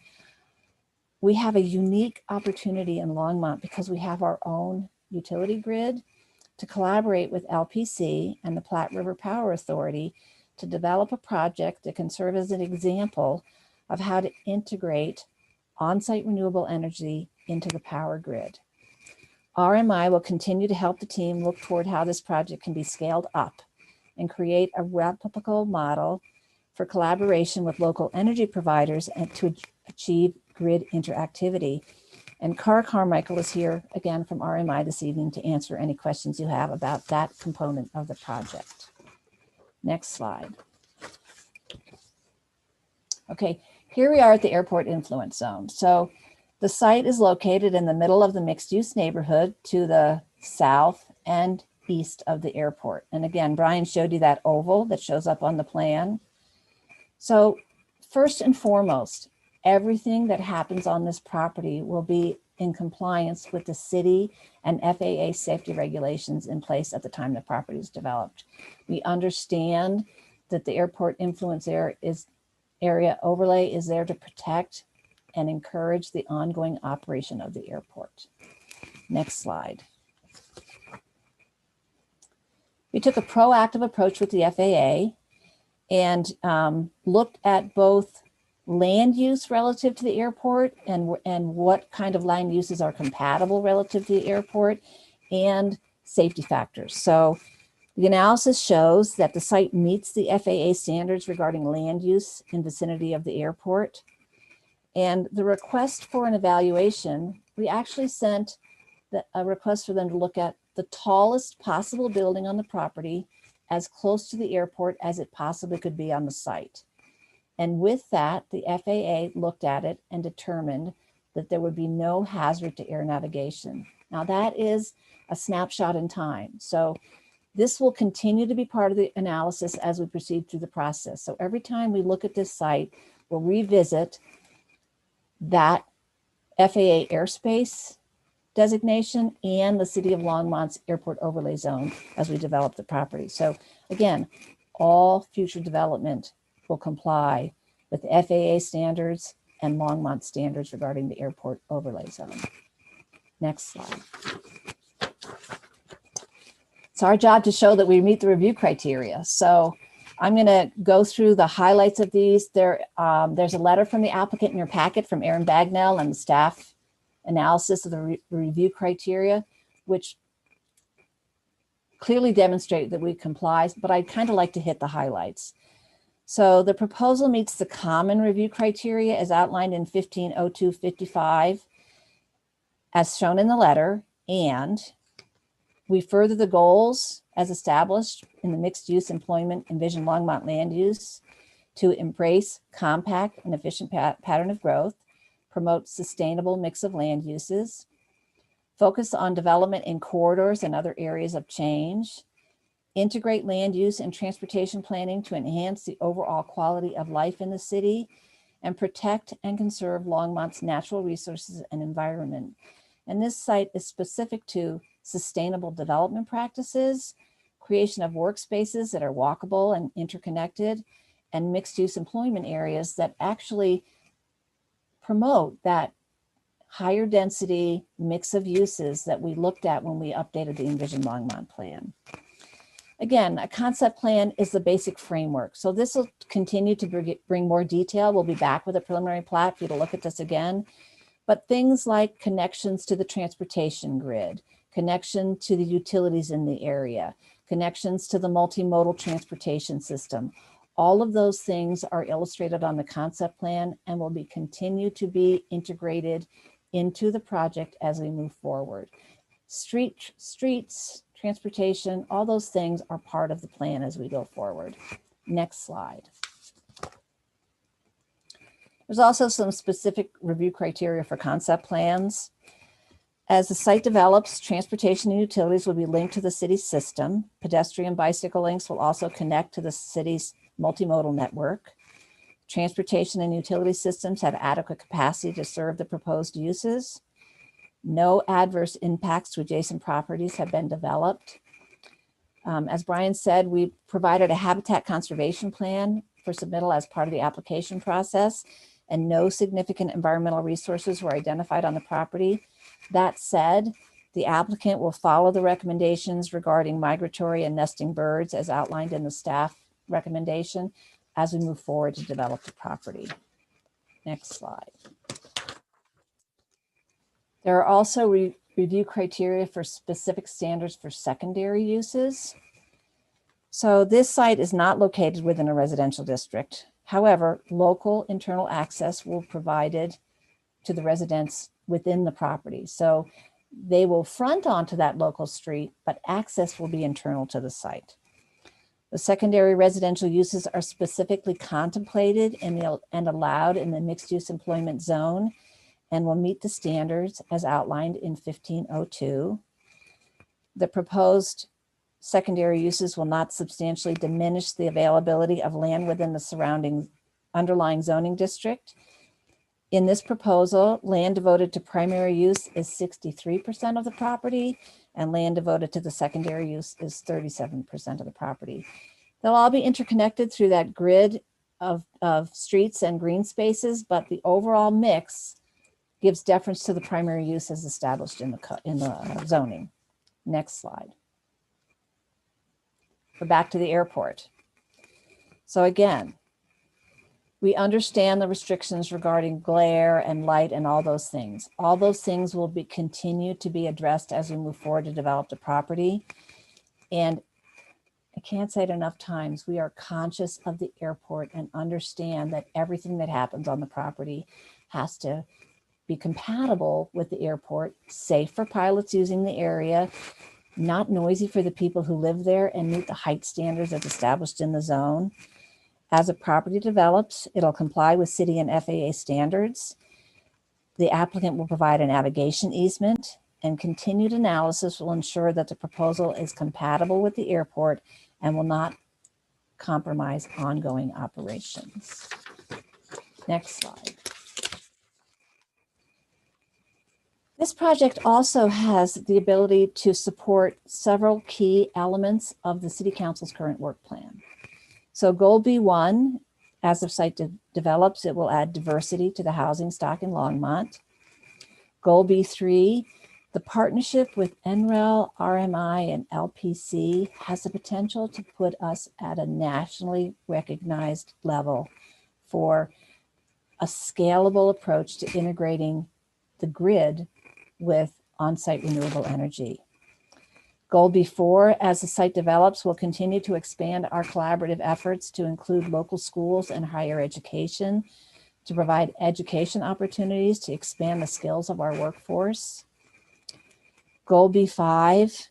We have a unique opportunity in Longmont because we have our own utility grid to collaborate with LPC and the Platte River Power Authority to develop a project that can serve as an example of how to integrate on-site renewable energy into the power grid. RMI will continue to help the team look toward how this project can be scaled up and create a replicable model for collaboration with local energy providers and to achieve grid interactivity. And Cara Carmichael is here again from RMI this evening to answer any questions you have about that component of the project. Next slide. Okay, here we are at the airport influence zone. So the site is located in the middle of the mixed-use neighborhood to the south and east of the airport. And again, Brian showed you that oval that shows up on the plan. So first and foremost, everything that happens on this property will be in compliance with the city and FAA safety regulations in place at the time the property is developed. We understand that the airport influence area overlay is there to protect and encourage the ongoing operation of the airport. Next slide. We took a proactive approach with the FAA and looked at both land use relative to the airport and what kind of land uses are compatible relative to the airport and safety factors. So the analysis shows that the site meets the FAA standards regarding land use in vicinity of the airport. And the request for an evaluation, we actually sent a request for them to look at the tallest possible building on the property as close to the airport as it possibly could be on the site. And with that, the FAA looked at it and determined that there would be no hazard to air navigation. Now that is a snapshot in time. So this will continue to be part of the analysis as we proceed through the process. So every time we look at this site, we'll revisit that FAA airspace designation and the City of Longmont's airport overlay zone as we develop the property. So again, all future development will comply with the FAA standards and Longmont standards regarding the airport overlay zone. Next slide. It's our job to show that we meet the review criteria. So I'm going to go through the highlights of these. There's a letter from the applicant in your packet from Aaron Bagnell and the staff analysis of the review criteria, which clearly demonstrate that we comply, but I'd kind of like to hit the highlights. So the proposal meets the common review criteria as outlined in 150255 as shown in the letter, and we further the goals as established in the mixed use employment envision Longmont land use to embrace compact and efficient pattern of growth, promote sustainable mix of land uses, focus on development in corridors and other areas of change, integrate land use and transportation planning to enhance the overall quality of life in the city, and protect and conserve Longmont's natural resources and environment. And this site is specific to sustainable development practices, creation of workspaces that are walkable and interconnected, and mixed use employment areas that actually promote that higher density mix of uses that we looked at when we updated the Envision Longmont plan. Again, a concept plan is the basic framework. So this will continue to bring more detail. We'll be back with a preliminary plat for you to look at this again. But things like connections to the transportation grid, connection to the utilities in the area, connections to the multimodal transportation system, all of those things are illustrated on the concept plan and will be continue to be integrated into the project as we move forward. Streets, transportation, all those things are part of the plan as we go forward. Next slide. There's also some specific review criteria for concept plans. As the site develops, transportation and utilities will be linked to the city's system. Pedestrian bicycle links will also connect to the city's multimodal network. Transportation and utility systems have adequate capacity to serve the proposed uses. No adverse impacts to adjacent properties have been developed. As Brian said, we provided a habitat conservation plan for submittal as part of the application process, and no significant environmental resources were identified on the property. That said, the applicant will follow the recommendations regarding migratory and nesting birds as outlined in the staff recommendation as we move forward to develop the property. Next slide. There are also review criteria for specific standards for secondary uses. So this site is not located within a residential district. However, local internal access will be provided to the residents within the property. So they will front onto that local street, but access will be internal to the site. The secondary residential uses are specifically contemplated and allowed in the mixed-use employment zone and will meet the standards as outlined in 1502. The proposed secondary uses will not substantially diminish the availability of land within the surrounding underlying zoning district. In this proposal, land devoted to primary use is 63% of the property, and land devoted to the secondary use is 37% of the property. They'll all be interconnected through that grid of streets and green spaces, but the overall mix gives deference to the primary use as established in the zoning. Next slide. We're back to the airport. So again, we understand the restrictions regarding glare and light and all those things. All those things will continue to be addressed as we move forward to develop the property. And I can't say it enough times, we are conscious of the airport and understand that everything that happens on the property has to be compatible with the airport, safe for pilots using the area, not noisy for the people who live there, and meet the height standards as established in the zone. As a property develops, it'll comply with city and FAA standards. The applicant will provide a navigation easement, and continued analysis will ensure that the proposal is compatible with the airport and will not compromise ongoing operations. Next slide. This project also has the ability to support several key elements of the City Council's current work plan. So goal B1, as the site develops, it will add diversity to the housing stock in Longmont. Goal B3, the partnership with NREL, RMI, and LPC has the potential to put us at a nationally recognized level for a scalable approach to integrating the grid with on-site renewable energy. Goal B4, as the site develops, we'll continue to expand our collaborative efforts to include local schools and higher education to provide education opportunities to expand the skills of our workforce. Goal B5,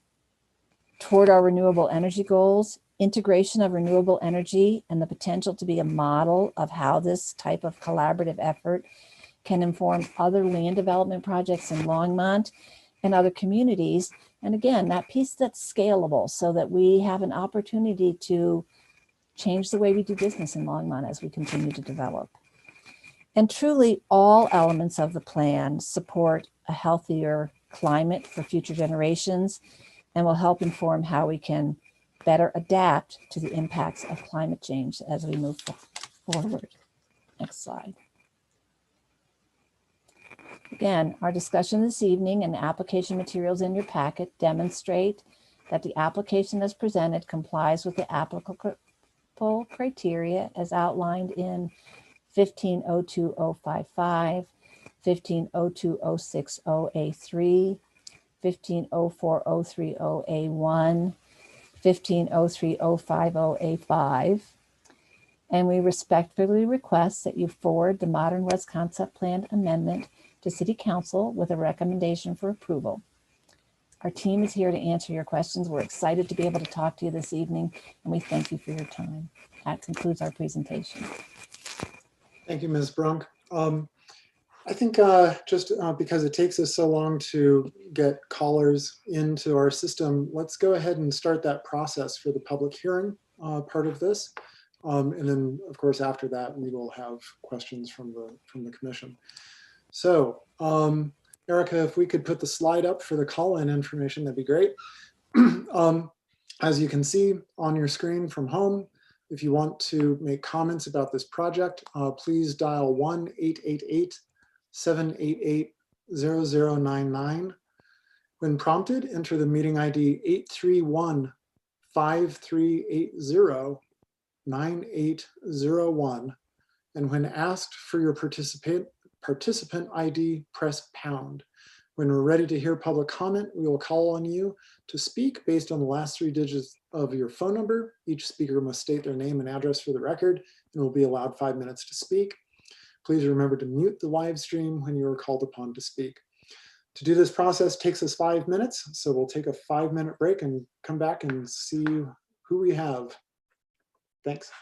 toward our renewable energy goals, integration of renewable energy and the potential to be a model of how this type of collaborative effort can inform other land development projects in Longmont and other communities. And again, that piece that's scalable so that we have an opportunity to change the way we do business in Longmont as we continue to develop. And truly all elements of the plan support a healthier climate for future generations and will help inform how we can better adapt to the impacts of climate change as we move forward. Next slide. Again, our discussion this evening and the application materials in your packet demonstrate that the application as presented complies with the applicable criteria as outlined in 1502.055, 1502.060A3, 1504.030A1, 1503.050A5, and we respectfully request that you forward the Modern West Concept Plan amendment to City Council with a recommendation for approval. Our team is here to answer your questions. We're excited to be able to talk to you this evening, and we thank you for your time. That concludes our presentation. Thank you, Ms. Brunk. I think just because it takes us so long to get callers into our system, let's go ahead and start that process for the public hearing part of this. And then, of course, after that, we will have questions from the commission. So, Erica, if we could put the slide up for the call-in information, that'd be great. As you can see on your screen from home, if you want to make comments about this project, please dial 1-888-788-0099. When prompted, enter the meeting ID 831-5380-9801. And when asked for your participant ID, press pound. When we're ready to hear public comment, we will call on you to speak based on the last 3 digits of your phone number. Each speaker must state their name and address for the record and will be allowed 5 minutes to speak. Please remember to mute the live stream when you are called upon to speak. To do this process takes us 5 minutes, so we'll take a 5-minute break and come back and see who we have. Thanks.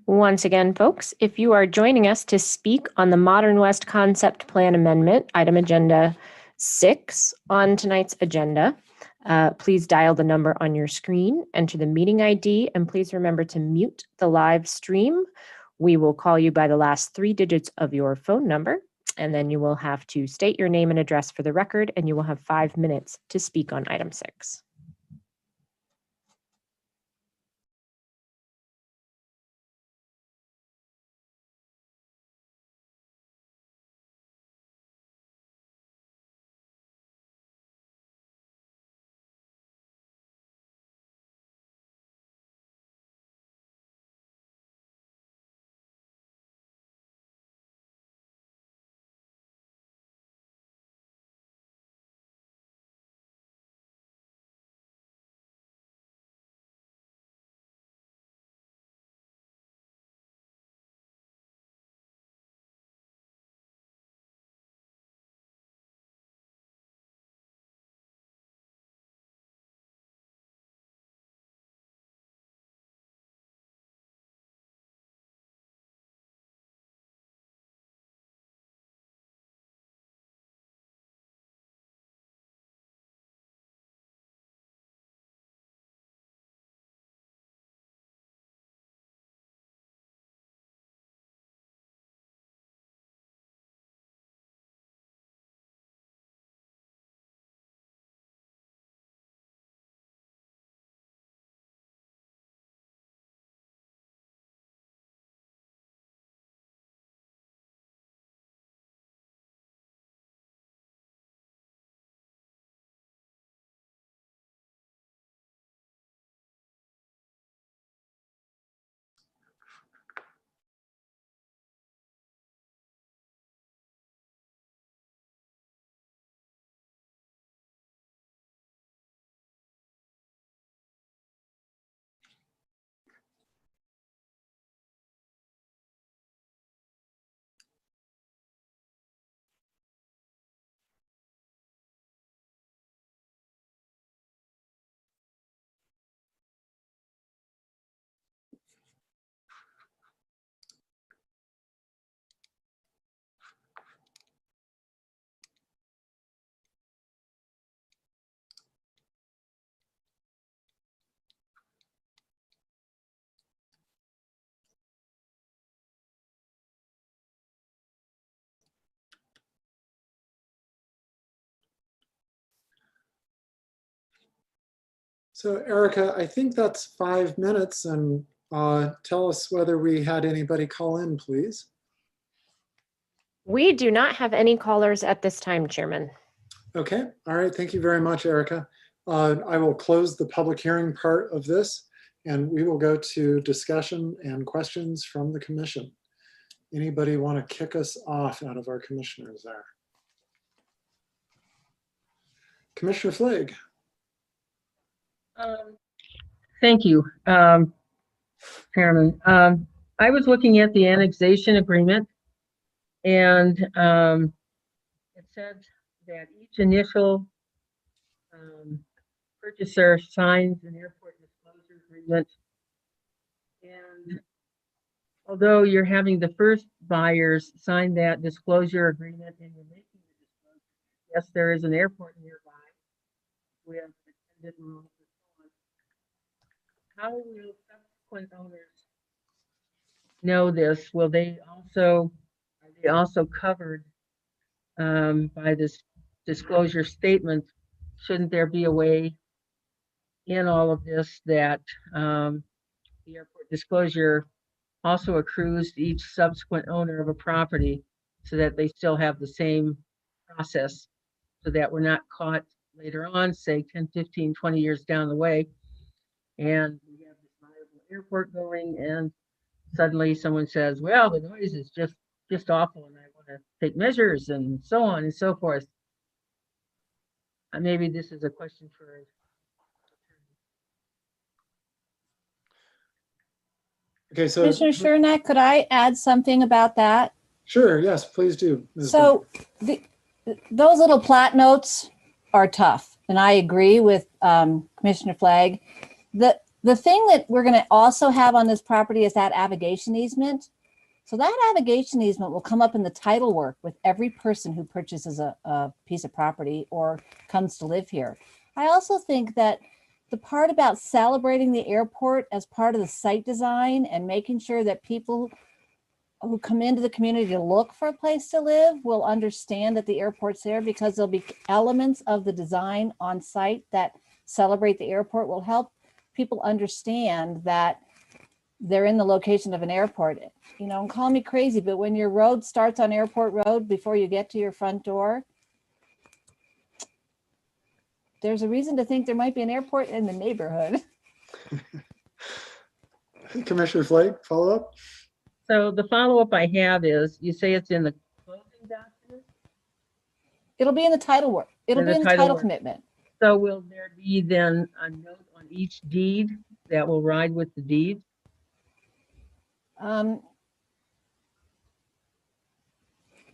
Once again, folks, if you are joining us to speak on the Modern West Concept Plan Amendment, item agenda 6 on tonight's agenda, please dial the number on your screen, enter the meeting ID, and please remember to mute the live stream. We will call you by the last 3 digits of your phone number, and then you will have to state your name and address for the record, and you will have 5 minutes to speak on item 6. So Erica, I think that's 5 minutes, and tell us whether we had anybody call in, please. We do not have any callers at this time, Chairman. Okay, all right, thank you very much, Erica. I will close the public hearing part of this, and we will go to discussion and questions from the commission. Anybody want to kick us off out of our commissioners there? Commissioner Flake. Thank you, Chairman. I was looking at the annexation agreement, and it said that each initial purchaser signs an airport disclosure agreement. And although you're having the first buyers sign that disclosure agreement and you're making the disclosure, yes, there is an airport nearby with attendant rooms and so on. How will subsequent owners know this? Will they also, are they also covered by this disclosure statement? Shouldn't there be a way in all of this that the airport disclosure also accrues to each subsequent owner of a property so that they still have the same process, so that we're not caught later on, say 10, 15, 20 years down the way, and we have this viable airport going, and suddenly someone says, well, the noise is just awful and I want to take measures and so on and so forth. Maybe this is a question for Okay, so Commissioner Chernak, could I add something about that? sure, yes, please do. Ms. So those little plat notes are tough, and I agree with Commissioner Flagg. The thing that we're going to also have on this property is that navigation easement. So that navigation easement will come up in the title work with every person who purchases a piece of property or comes to live here. I also think that the part about celebrating the airport as part of the site design and making sure that people who come into the community to look for a place to live will understand that the airport's there, because there'll be elements of the design on site that celebrate the airport, will help people understand that they're in the location of an airport. You know, and call me crazy, but when your road starts on Airport Road before you get to your front door, there's a reason to think there might be an airport in the neighborhood. Commissioner Flake, follow up? So the follow-up I have is, you say it's in the closing document? It'll be in the title work. It'll be in the title commitment. So will there be then a note on each deed that will ride with the deed?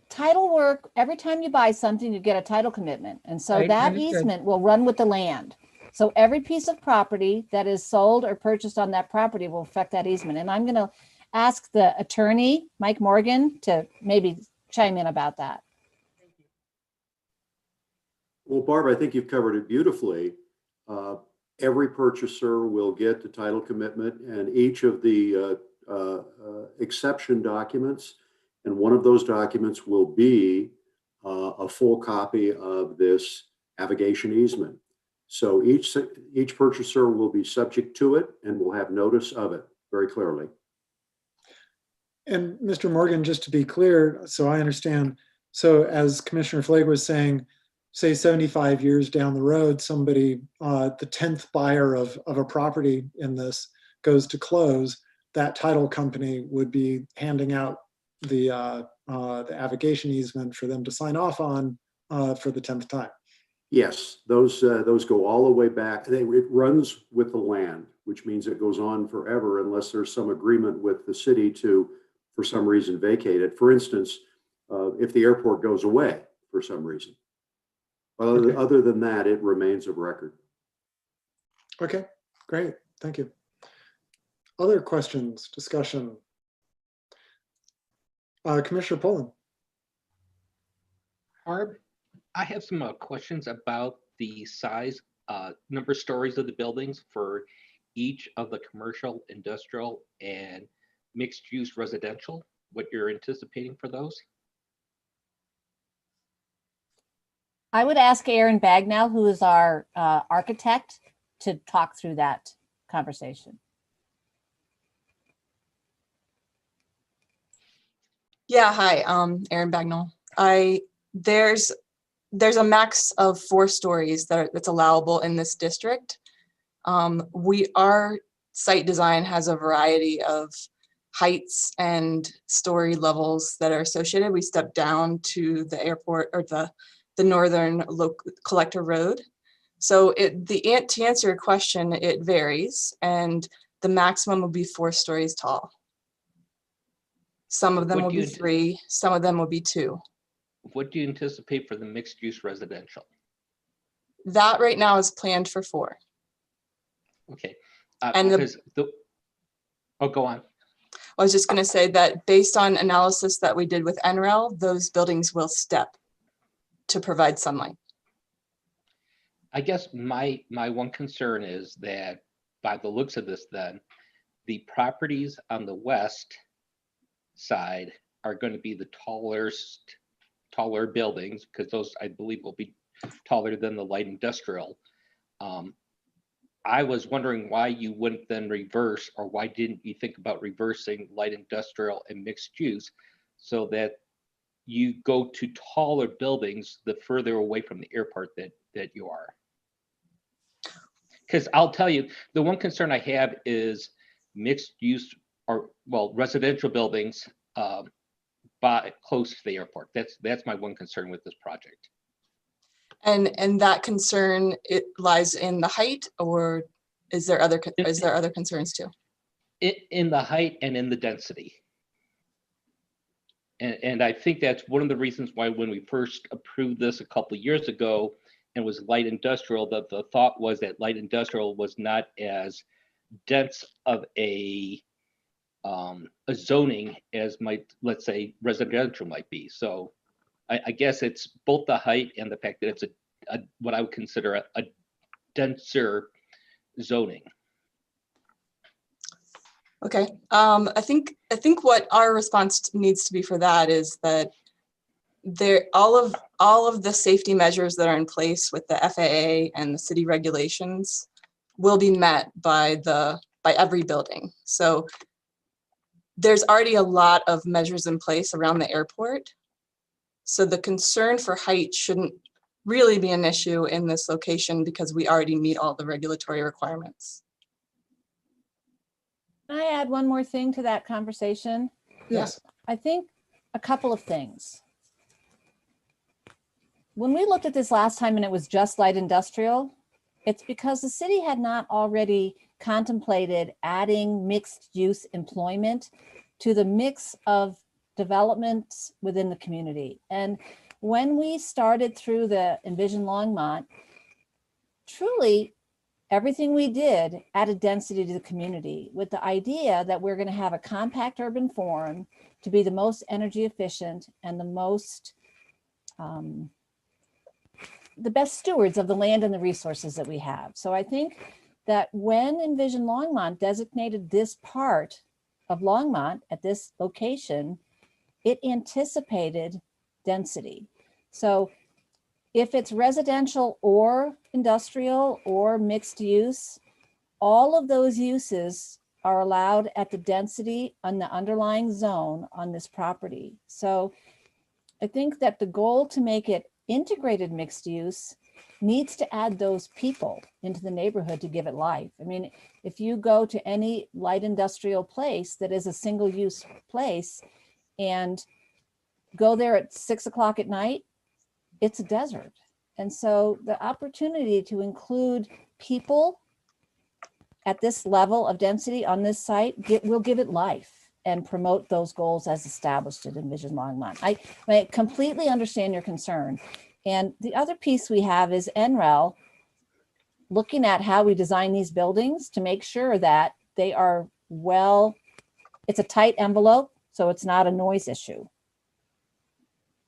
Title work, every time you buy something, you get a title commitment. And so Right, that understood. easement will run with the land. So every piece of property that is sold or purchased on that property will affect that easement. And I'm going to ask the attorney, Mike Morgan, to maybe chime in about that. Well, Barb, I think you've covered it beautifully. Every purchaser will get the title commitment and each of the exception documents. And one of those documents will be a full copy of this navigation easement. So each purchaser will be subject to it and will have notice of it very clearly. And Mr. Morgan, just to be clear, so I understand, so as Commissioner Flake was saying, say 75 years down the road, somebody, the 10th buyer of a property in this goes to close, that title company would be handing out the navigation easement for them to sign off on for the 10th time. Yes, those go all the way back. It runs with the land, which means it goes on forever unless there's some agreement with the city to, for some reason, vacate it. For instance, if the airport goes away for some reason. Other than that, it remains of record. Okay, great, thank you. Other questions, discussion? Commissioner Poland. Barb, I have some questions about the size, number of stories of the buildings for each of the commercial, industrial, and mixed-use residential, what you're anticipating for those. I would ask Aaron Bagnell, who is our architect, to talk through that conversation. Yeah, hi, Erin Bagnall. There's a max of 4 stories that's allowable in this district. Our site design has a variety of heights and story levels that are associated. We step down to the airport or the northern collector road. So to answer your question, it varies, and the maximum will be 4 stories tall. Some of them will be 3, some of them will be 2. What do you anticipate for the mixed use residential? That right now is planned for 4. Okay. And go on. I was just going to say that based on analysis that we did with NREL, those buildings will step to provide sunlight. I guess my one concern is that by the looks of this, then the properties on the west side are going to be the taller buildings, because those I believe will be taller than the light industrial. I was wondering why you wouldn't then reverse, or why didn't you think about reversing light industrial and mixed use so that you go to taller buildings the further away from the airport that you are? Because I'll tell you, the one concern I have is mixed use residential buildings close to the airport. That's my one concern with this project. And that concern, it lies in the height, or is there other concerns too? In the height and in the density. And I think that's one of the reasons why when we first approved this a couple of years ago and was light industrial, the thought was that light industrial was not as dense of a zoning as let's say residential might be. So I guess it's both the height and the fact that it's what I would consider a denser zoning. Okay, I think what our response needs to be for that is that all of the safety measures that are in place with the FAA and the city regulations will be met by every building. So there's already a lot of measures in place around the airport. So the concern for height shouldn't really be an issue in this location because we already meet all the regulatory requirements. Can I add one more thing to that conversation? Yes. I think a couple of things. When we looked at this last time and it was just light industrial, it's because the city had not already contemplated adding mixed use employment to the mix of developments within the community. And when we started through the Envision Longmont, truly everything we did added density to the community with the idea that we're going to have a compact urban form to be the most energy efficient and the most the best stewards of the land and the resources that we have. So I think that when Envision Longmont designated this part of Longmont at this location, it anticipated density. So if it's residential or industrial or mixed use, all of those uses are allowed at the density on the underlying zone on this property. So I think that the goal to make it integrated mixed use needs to add those people into the neighborhood to give it life. I mean, if you go to any light industrial place that is a single use place and go there at 6 o'clock at night, it's a desert. And so the opportunity to include people at this level of density on this site will give it life and promote those goals as established at Envision Longmont. I completely understand your concern. And the other piece we have is NREL looking at how we design these buildings to make sure that they are it's a tight envelope, so it's not a noise issue.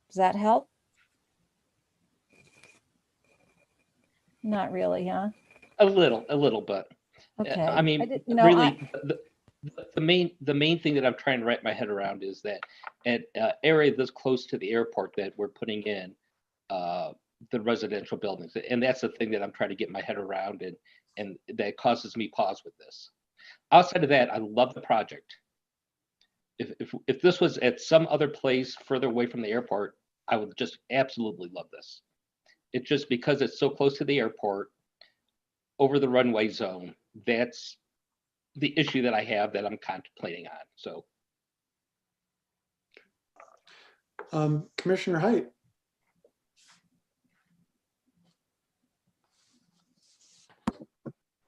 Does that help? Not really, huh? A little bit. Okay. I mean, really, the main thing that I'm trying to wrap my head around is that at area this close to the airport that we're putting in the residential buildings, and that's the thing that I'm trying to get my head around and that causes me pause with this. Outside of that, I love the project. If this was at some other place further away from the airport, I would just absolutely love this. It's just because it's so close to the airport, over the runway zone, that's the issue that I have that I'm contemplating on. So, Commissioner Height.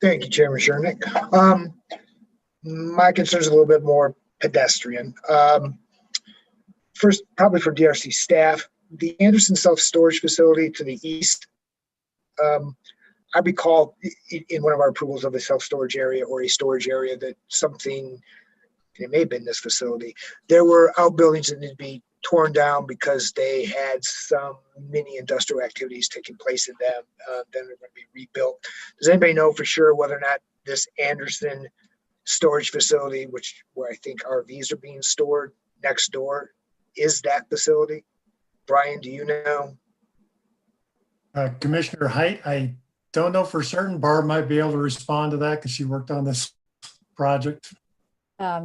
Thank you, Chairman Shernick. My concern is a little bit more pedestrian. First, probably for DRC staff, the Anderson self-storage facility to the east, I recall in one of our approvals of a self-storage area or a storage area that something, it may have been this facility, there were outbuildings that needed to be torn down because they had some mini industrial activities taking place in them. Then they're going to be rebuilt. Does anybody know for sure whether or not this Anderson storage facility, where I think RVs are being stored next door, is that facility? Brian, do you know? Commissioner Height, I don't know for certain. Barb might be able to respond to that because she worked on this project.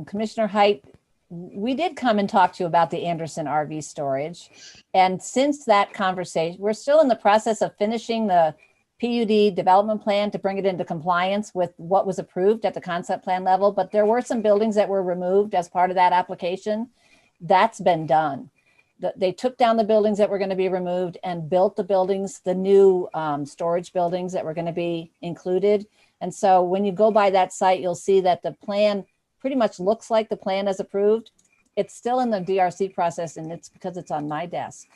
Commissioner Height, we did come and talk to you about the Anderson RV storage. And since that conversation, we're still in the process of finishing the PUD development plan to bring it into compliance with what was approved at the concept plan level. But there were some buildings that were removed as part of that application. That's been done. They took down the buildings that were going to be removed and built the buildings, the new storage buildings that were going to be included. And so when you go by that site, you'll see that the plan pretty much looks like the plan as approved. It's still in the DRC process, and it's because it's on my desk.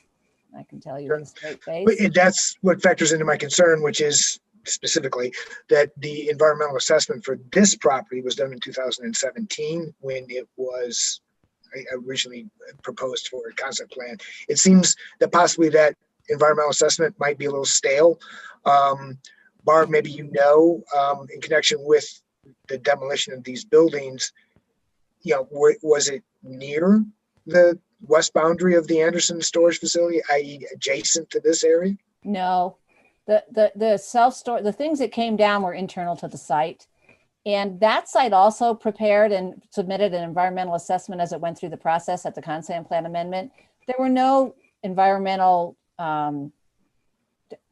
I can tell you with a straight face. That's what factors into my concern, which is specifically that the environmental assessment for this property was done in 2017 when it was originally proposed for a concept plan. It seems that possibly that environmental assessment might be a little stale. Barb, maybe you know, in connection with the demolition of these buildings, was it near the west boundary of the Anderson storage facility, i.e. adjacent to this area? No, the self-store, the things that came down were internal to the site. And that site also prepared and submitted an environmental assessment as it went through the process at the concept plan amendment. There were no environmental, I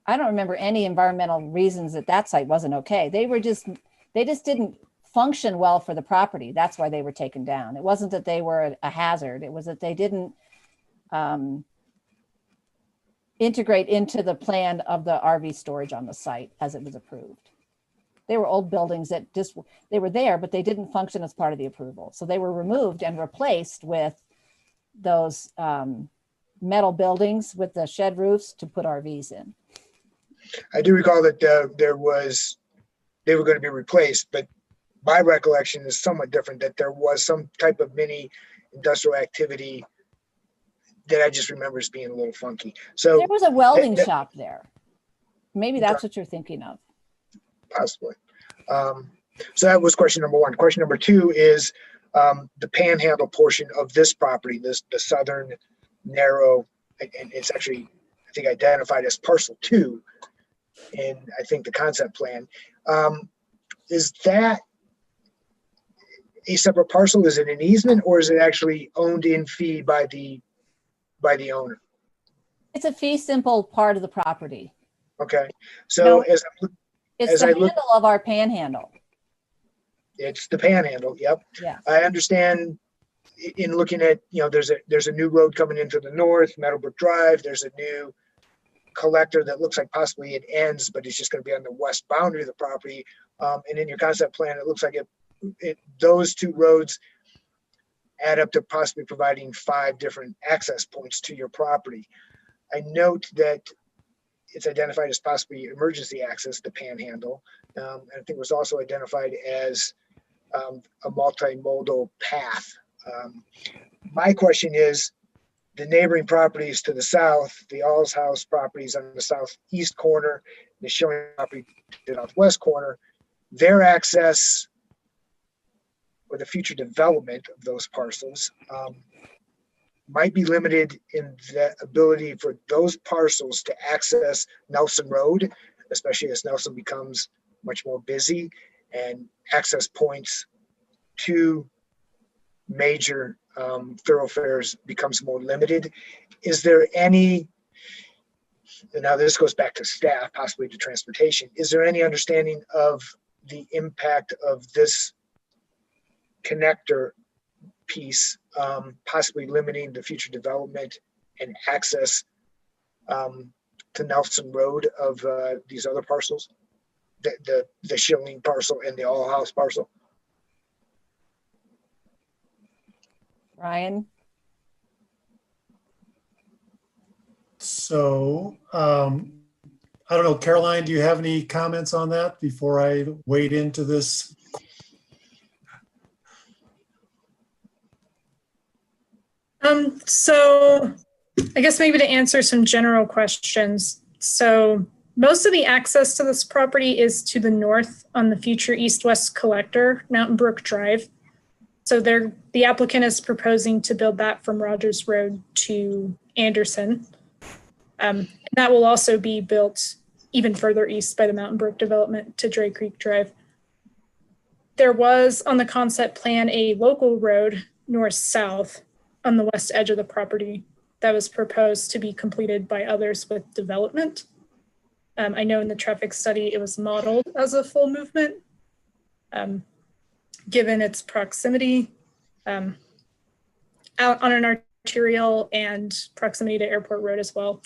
don't remember any environmental reasons that site wasn't okay. They just didn't function well for the property. That's why they were taken down. It wasn't that they were a hazard. It was that they didn't integrate into the plan of the RV storage on the site as it was approved. They were old buildings that they were there, but they didn't function as part of the approval. So they were removed and replaced with those metal buildings with the shed roofs to put RVs in. I do recall that they were going to be replaced, but my recollection is somewhat different, that there was some type of mini industrial activity that I just remember as being a little funky. So there was a welding shop there. Maybe that's what you're thinking of. Possibly. So that was question number one. Question number two is the panhandle portion of this property, the southern narrow, and it's actually, I think, identified as parcel 2 in, I think, the concept plan. Is that a separate parcel? Is it an easement, or is it actually owned in fee by the owner? It's a fee simple part of the property. Okay. So it's the handle of our panhandle. It's the panhandle. Yep. Yeah. I understand in looking at, there's a new road coming into the north, Meadowbrook Drive. There's a new collector that looks like possibly it ends, but it's just going to be on the west boundary of the property. And in your concept plan, it looks like those two roads add up to possibly providing 5 different access points to your property. I note that it's identified as possibly emergency access, the panhandle. And I think it was also identified as a multimodal path. My question is, the neighboring properties to the south, the Alls House properties on the southeast corner, the Showing property to the northwest corner, their access or the future development of those parcels might be limited in the ability for those parcels to access Nelson Road, especially as Nelson becomes much more busy and access points to major thoroughfares becomes more limited. Is there any, and now this goes back to staff, possibly to transportation, is there any understanding of the impact of this connector piece, possibly limiting the future development and access to Nelson Road of these other parcels, the Schilling parcel and the All House parcel? Ryan? So, I don't know, Caroline, do you have any comments on that before I wade into this? So I guess maybe to answer some general questions. So most of the access to this property is to the north on the future east-west collector, Mountain Brook Drive. So the applicant is proposing to build that from Rogers Road to Anderson. And that will also be built even further east by the Mountain Brook development to Dry Creek Drive. There was on the concept plan a local road north-south on the west edge of the property that was proposed to be completed by others with development. I know in the traffic study it was modeled as a full movement, given its proximity out on an arterial and proximity to Airport Road as well.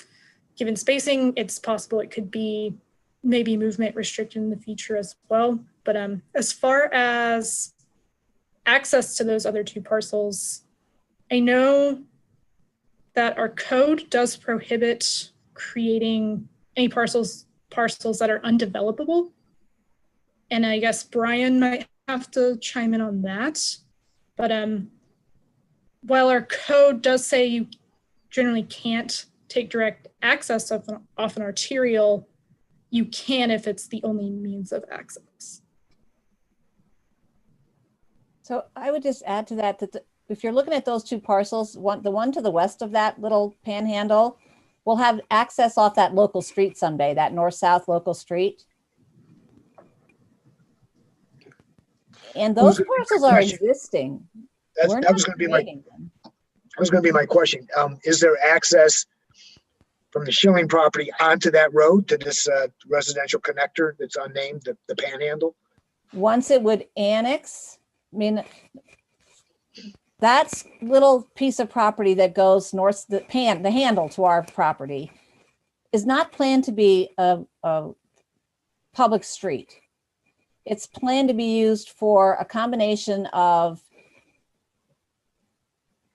Given spacing, it's possible it could be maybe movement restricted in the future as well. But as far as access to those other two parcels, I know that our code does prohibit creating any parcels that are undevelopable. And I guess Brian might have to chime in on that. But while our code does say you generally can't take direct access off an arterial, you can if it's the only means of access. So I would just add to that, if you're looking at those two parcels, the one to the west of that little panhandle will have access off that local street someday, that north-south local street. And those parcels are existing. That was going to be my question. Is there access from the Schilling property onto that road to this residential connector that's unnamed, the panhandle? Once it would annex, I mean, that little piece of property that goes north, the handle to our property is not planned to be a public street. It's planned to be used for a combination of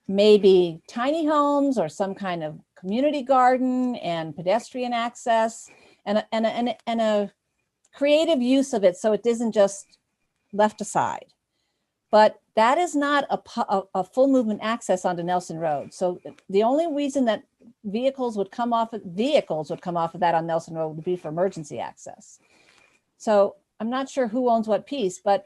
maybe tiny homes or some kind of community garden and pedestrian access and a creative use of it so it isn't just left aside. But that is not a full movement access onto Nelson Road. So the only reason that vehicles would come off of that on Nelson Road would be for emergency access. So I'm not sure who owns what piece, but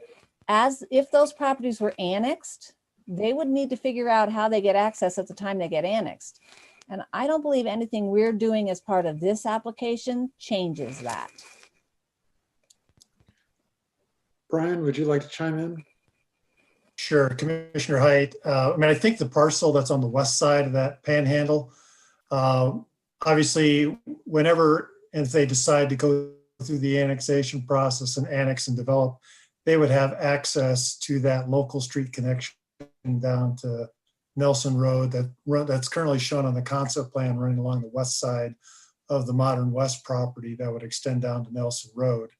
if those properties were annexed, they would need to figure out how they get access at the time they get annexed. And I don't believe anything we're doing as part of this application changes that. Brian, would you like to chime in? Sure, Commissioner Height. I think the parcel that's on the west side of that panhandle, obviously, whenever if they decide to go through the annexation process and annex and develop, they would have access to that local street connection down to Nelson Road that's currently shown on the concept plan running along the west side of the Modern West property that would extend down to Nelson Road.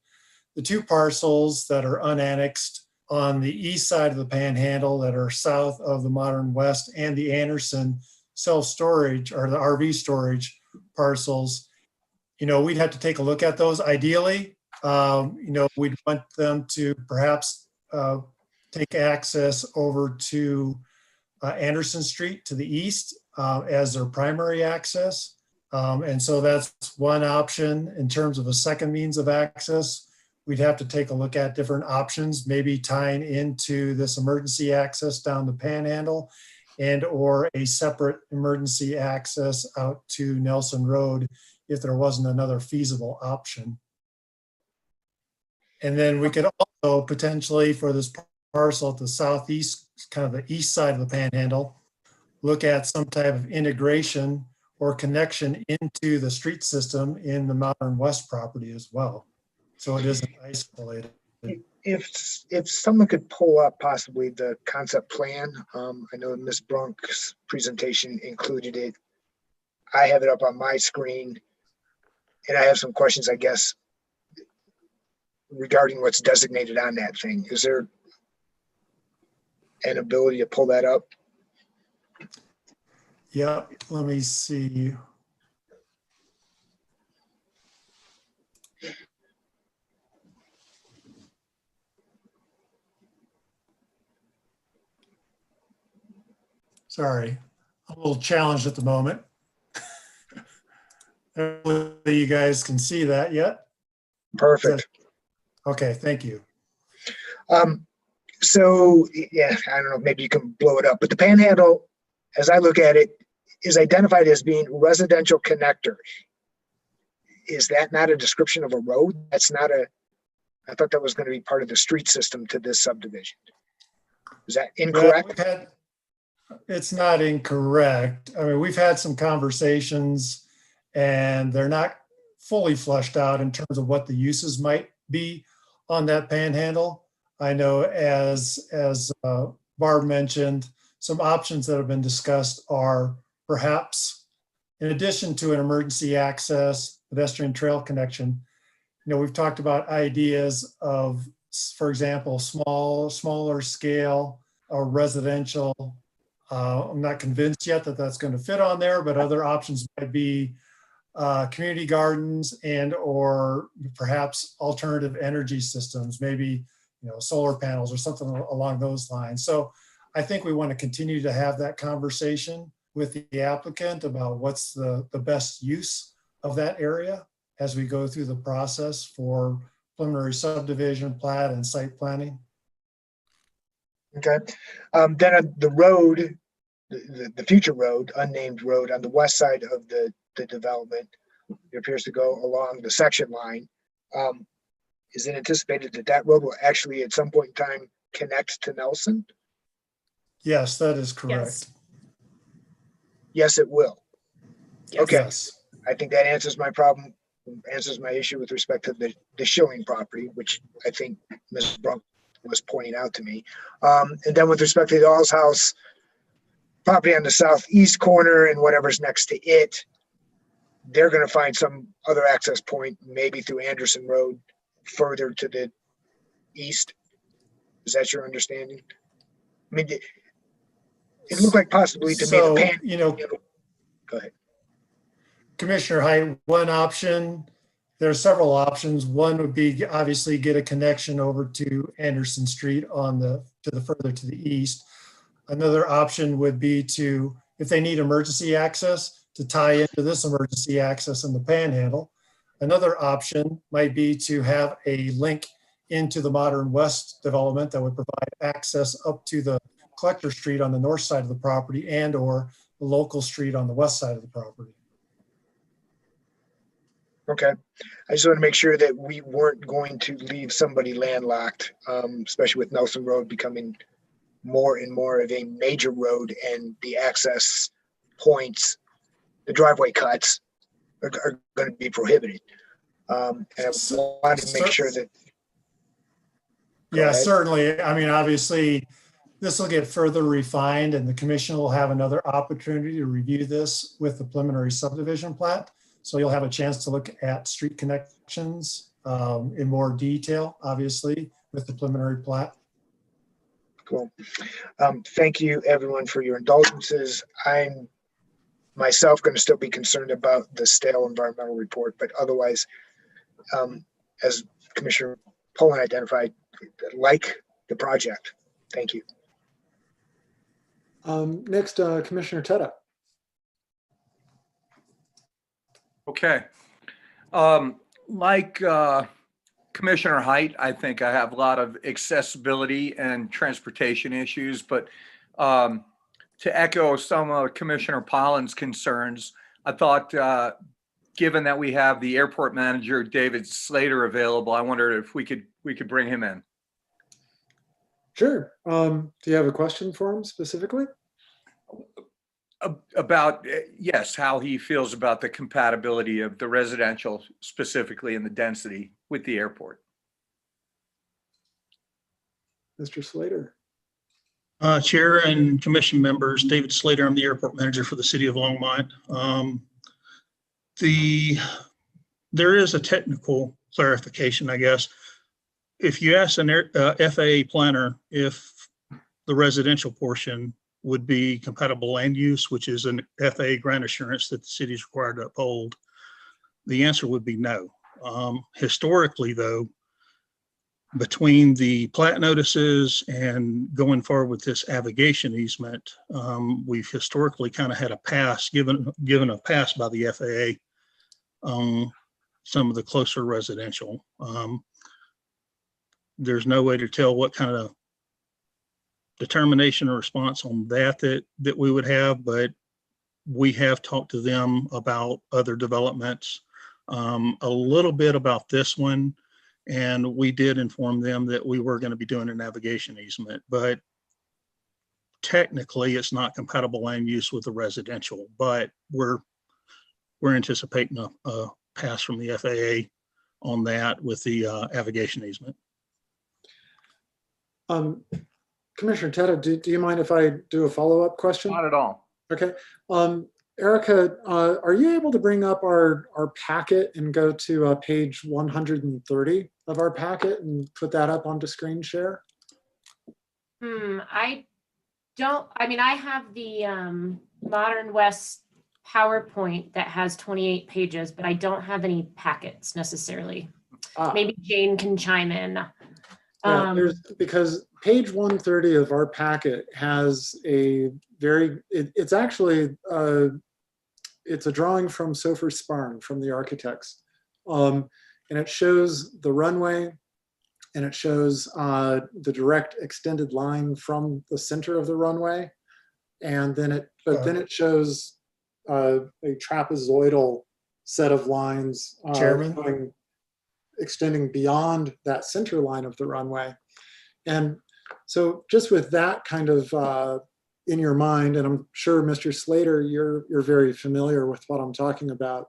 The two parcels that are unannexed on the east side of the panhandle that are south of the Modern West and the Anderson self-storage or the RV storage parcels, we'd have to take a look at those. Ideally, we'd want them to perhaps take access over to Anderson Street to the east as their primary access. And so that's one option. In terms of a second means of access, we'd have to take a look at different options, maybe tying into this emergency access down the panhandle and or a separate emergency access out to Nelson Road if there wasn't another feasible option. And then we could also potentially, for this parcel at the southeast, kind of the east side of the panhandle, look at some type of integration or connection into the street system in the Modern West property as well. So it isn't isolated. If someone could pull up possibly the concept plan, I know Ms. Brunk's presentation included it. I have it up on my screen, and I have some questions, I guess, regarding what's designated on that thing. Is there an ability to pull that up? Yeah, let me see. Sorry, I'm a little challenged at the moment. Hopefully you guys can see that yet. Perfect. Okay, thank you. So yeah, I don't know, maybe you can blow it up, but the panhandle, as I look at it, is identified as being residential connector. Is that not a description of a road? That's not a, I thought that was going to be part of the street system to this subdivision. Is that incorrect? Well, it's not incorrect. I mean, we've had some conversations and they're not fully fleshed out in terms of what the uses might be on that panhandle. I know as Barb mentioned, some options that have been discussed are perhaps, in addition to an emergency access pedestrian trail connection, you know, we've talked about ideas of, for example, smaller scale or residential. I'm not convinced yet that that's going to fit on there, but other options might be community gardens and or perhaps alternative energy systems, maybe, you know, solar panels or something along those lines. So I think we want to continue to have that conversation with the applicant about what's the best use of that area as we go through the process for preliminary subdivision, plat, and site planning. Okay. Then on the road, the future road, unnamed road on the west side of the development, it appears to go along the section line. Is it anticipated that that road will actually at some point in time connect to Nelson? Yes, that is correct. Yes, yes it will. Yes. Okay. Yes. I think that answers my problem, answers my issue with respect to the Schilling property, which I think Ms. Brunk was pointing out to me. And then with respect to the All's House property on the southeast corner and whatever's next to it, they're going to find some other access point, maybe through Anderson Road, further to the east. Is that your understanding? I mean, it looked like possibly to me the pan. You know, go ahead. Commissioner Height, one option, there are several options. One would be obviously get a connection over to Anderson Street on the further to the east. Another option would be to, if they need emergency access, to tie into this emergency access in the panhandle. Another option might be to have a link into the Modern West development that would provide access up to the collector street on the north side of the property and or the local street on the west side of the property. Okay. I just want to make sure that we weren't going to leave somebody landlocked, especially with Nelson Road becoming more and more of a major road and the access points, the driveway cuts are going to be prohibited. And I wanted to make sure that. Yeah, certainly. I mean, obviously, this will get further refined and the commission will have another opportunity to review this with the preliminary subdivision plat. So you'll have a chance to look at street connections in more detail, obviously, with the preliminary plat. Cool. Thank you, everyone, for your indulgences. I'm myself going to still be concerned about the stale environmental report, but otherwise, as Commissioner Poland identified, like the project. Thank you. Next, Commissioner Tutta. Okay. Like Commissioner Height, I think I have a lot of accessibility and transportation issues, but to echo some of Commissioner Polland's concerns, I thought given that we have the airport manager, David Slater, available, I wondered if we could bring him in. Sure. Do you have a question for him specifically? About, yes, how he feels about the compatibility of the residential specifically and the density with the airport. Mr. Slater. Chair and commission members, David Slater, I'm the airport manager for the city of Longmont. There is a technical clarification, I guess. If you ask an FAA planner if the residential portion would be compatible land use, which is an FAA grant assurance that the city is required to uphold, the answer would be no. Historically, though, between the plat notices and going forward with this navigation easement, we've historically kind of had a pass, given a pass by the FAA on some of the closer residential. There's no way to tell what kind of determination or response on that we would have, but we have talked to them about other developments, a little bit about this one. And we did inform them that we were going to be doing a navigation easement, but technically it's not compatible land use with the residential, but we're anticipating a pass from the FAA on that with the navigation easement. Commissioner Teta, do you mind if I do a follow-up question? Not at all. Okay. Erica, are you able to bring up our packet and go to page 130 of our packet and put that up onto screen share? I have the Modern West PowerPoint that has 28 pages, but I don't have any packets necessarily. Maybe Jane can chime in. Because page 130 of our packet has a it's actually it's a drawing from Sofer Sparn from the architects. And it shows the runway and it shows the direct extended line from the center of the runway. And then it shows a trapezoidal set of lines extending beyond that center line of the runway. And so just with that kind of in your mind, and I'm sure Mr. Slater, you're very familiar with what I'm talking about.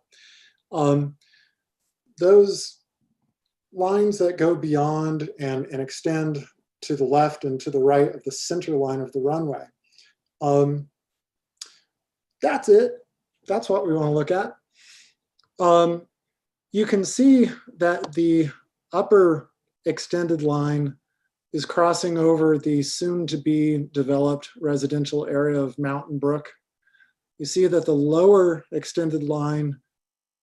Those lines that go beyond and extend to the left and to the right of the center line of the runway. That's it. That's what we want to look at. You can see that the upper extended line is crossing over the soon-to-be developed residential area of Mountain Brook. You see that the lower extended line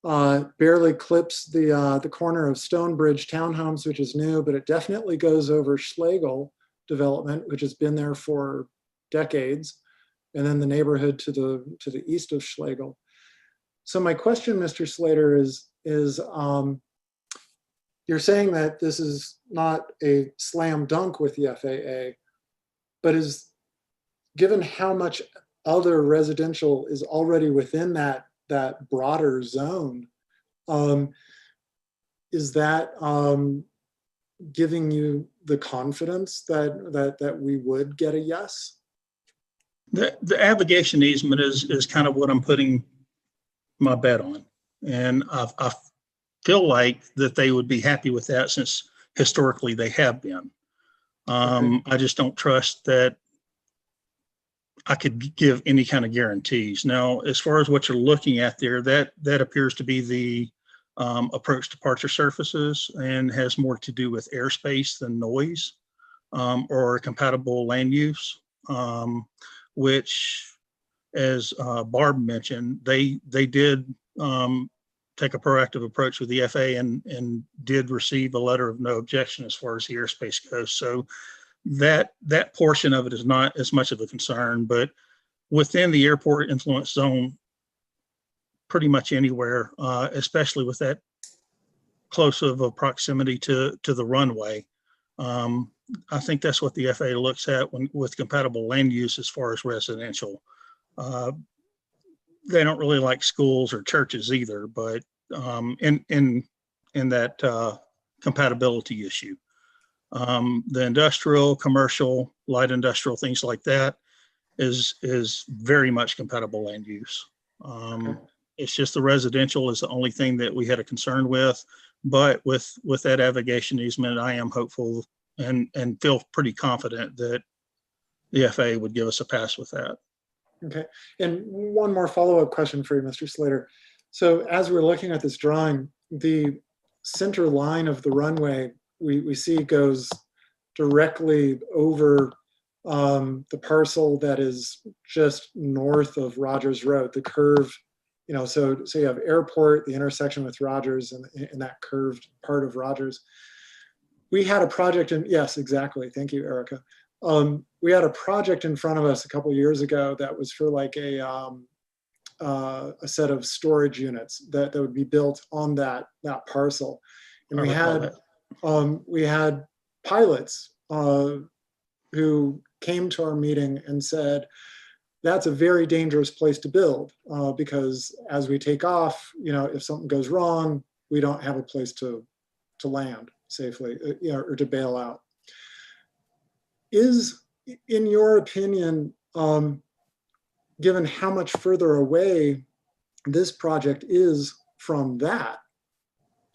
barely clips the corner of Stonebridge Townhomes, which is new, but it definitely goes over Schlegel development, which has been there for decades, and then the neighborhood to the east of Schlegel. So my question, Mr. Slater, is you're saying that this is not a slam dunk with the FAA, but is given how much other residential is already within that broader zone, is that giving you the confidence that we would get a yes? The navigation easement is kind of what I'm putting my bet on. And I feel like that they would be happy with that since historically they have been. I just don't trust that I could give any kind of guarantees. Now, as far as what you're looking at there, that appears to be the approach departure surfaces and has more to do with airspace than noise or compatible land use, which, as Barb mentioned, they did take a proactive approach with the FAA and did receive a letter of no objection as far as the airspace goes. So that portion of it is not as much of a concern, but within the airport influence zone, pretty much anywhere, especially with that close of a proximity to the runway. I think that's what the FAA looks at with compatible land use as far as residential. They don't really like schools or churches either, but in that compatibility issue. The industrial, commercial, light industrial, things like that is very much compatible land use. It's just the residential is the only thing that we had a concern with. But with that navigation easement, I am hopeful and feel pretty confident that the FAA would give us a pass with that. Okay, and one more follow-up question for you, Mr. Slater. So as we're looking at this drawing, the center line of the runway we see goes directly over the parcel that is just north of Rogers Road, the curve, so you have airport, the intersection with Rogers and that curved part of Rogers. We had a project yes, exactly. Thank you, Erica. We had a project in front of us a couple of years ago that was for like a set of storage units that would be built on that parcel. And we had pilots who came to our meeting and said, that's a very dangerous place to build because as we take off, if something goes wrong, we don't have a place to land safely, or to bail out. Is, in your opinion, given how much further away this project is from that,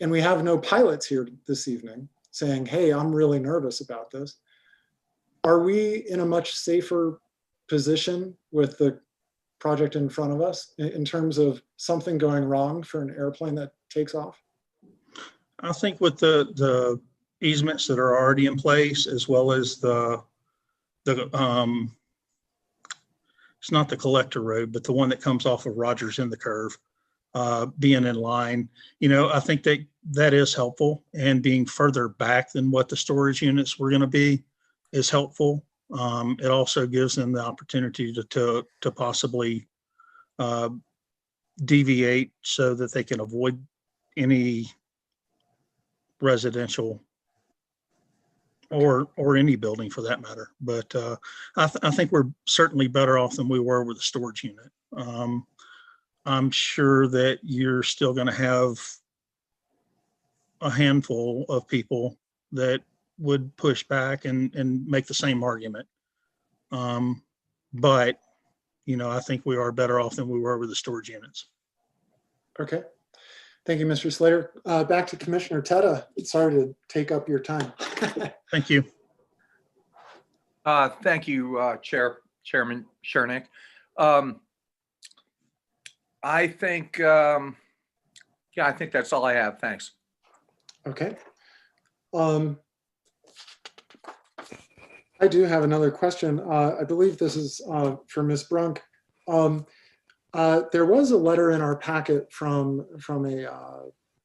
and we have no pilots here this evening saying, hey, I'm really nervous about this, are we in a much safer position with the project in front of us in terms of something going wrong for an airplane that takes off? I think with the easements that are already in place, as well as the it's not the collector road, but the one that comes off of Rogers in the curve, being in line, I think that is helpful, and being further back than what the storage units were going to be is helpful. It also gives them the opportunity to possibly deviate so that they can avoid any residential or any building for that matter. But I think we're certainly better off than we were with the storage unit. I'm sure that you're still going to have a handful of people that would push back and make the same argument. But, I think we are better off than we were with the storage units. Okay. Thank you, Mr. Slater. Back to Commissioner Teta. Sorry to take up your time. Thank you. Thank you, Chairman Shernick. I think, I think that's all I have. Thanks. Okay. I do have another question. I believe this is for Ms. Brunk. There was a letter in our packet from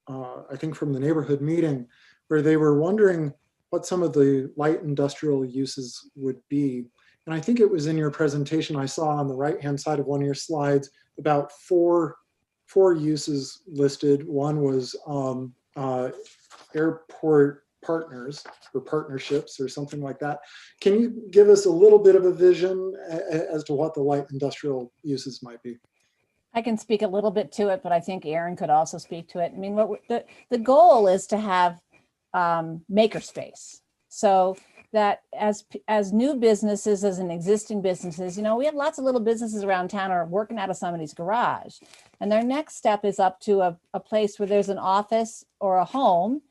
I think from the neighborhood meeting, where they were wondering what some of the light industrial uses would be. And I think it was in your presentation I saw on the right-hand side of one of your slides about four uses listed. One was airport partners or partnerships or something like that. Can you give us a little bit of a vision as to what the light industrial uses might be? I can speak a little bit to it, but I think Aaron could also speak to it. I mean, the goal is to have makerspace, so that as new businesses, as in existing businesses, we have lots of little businesses around town are working out of somebody's garage, and their next step is up to a place where there's an office or a home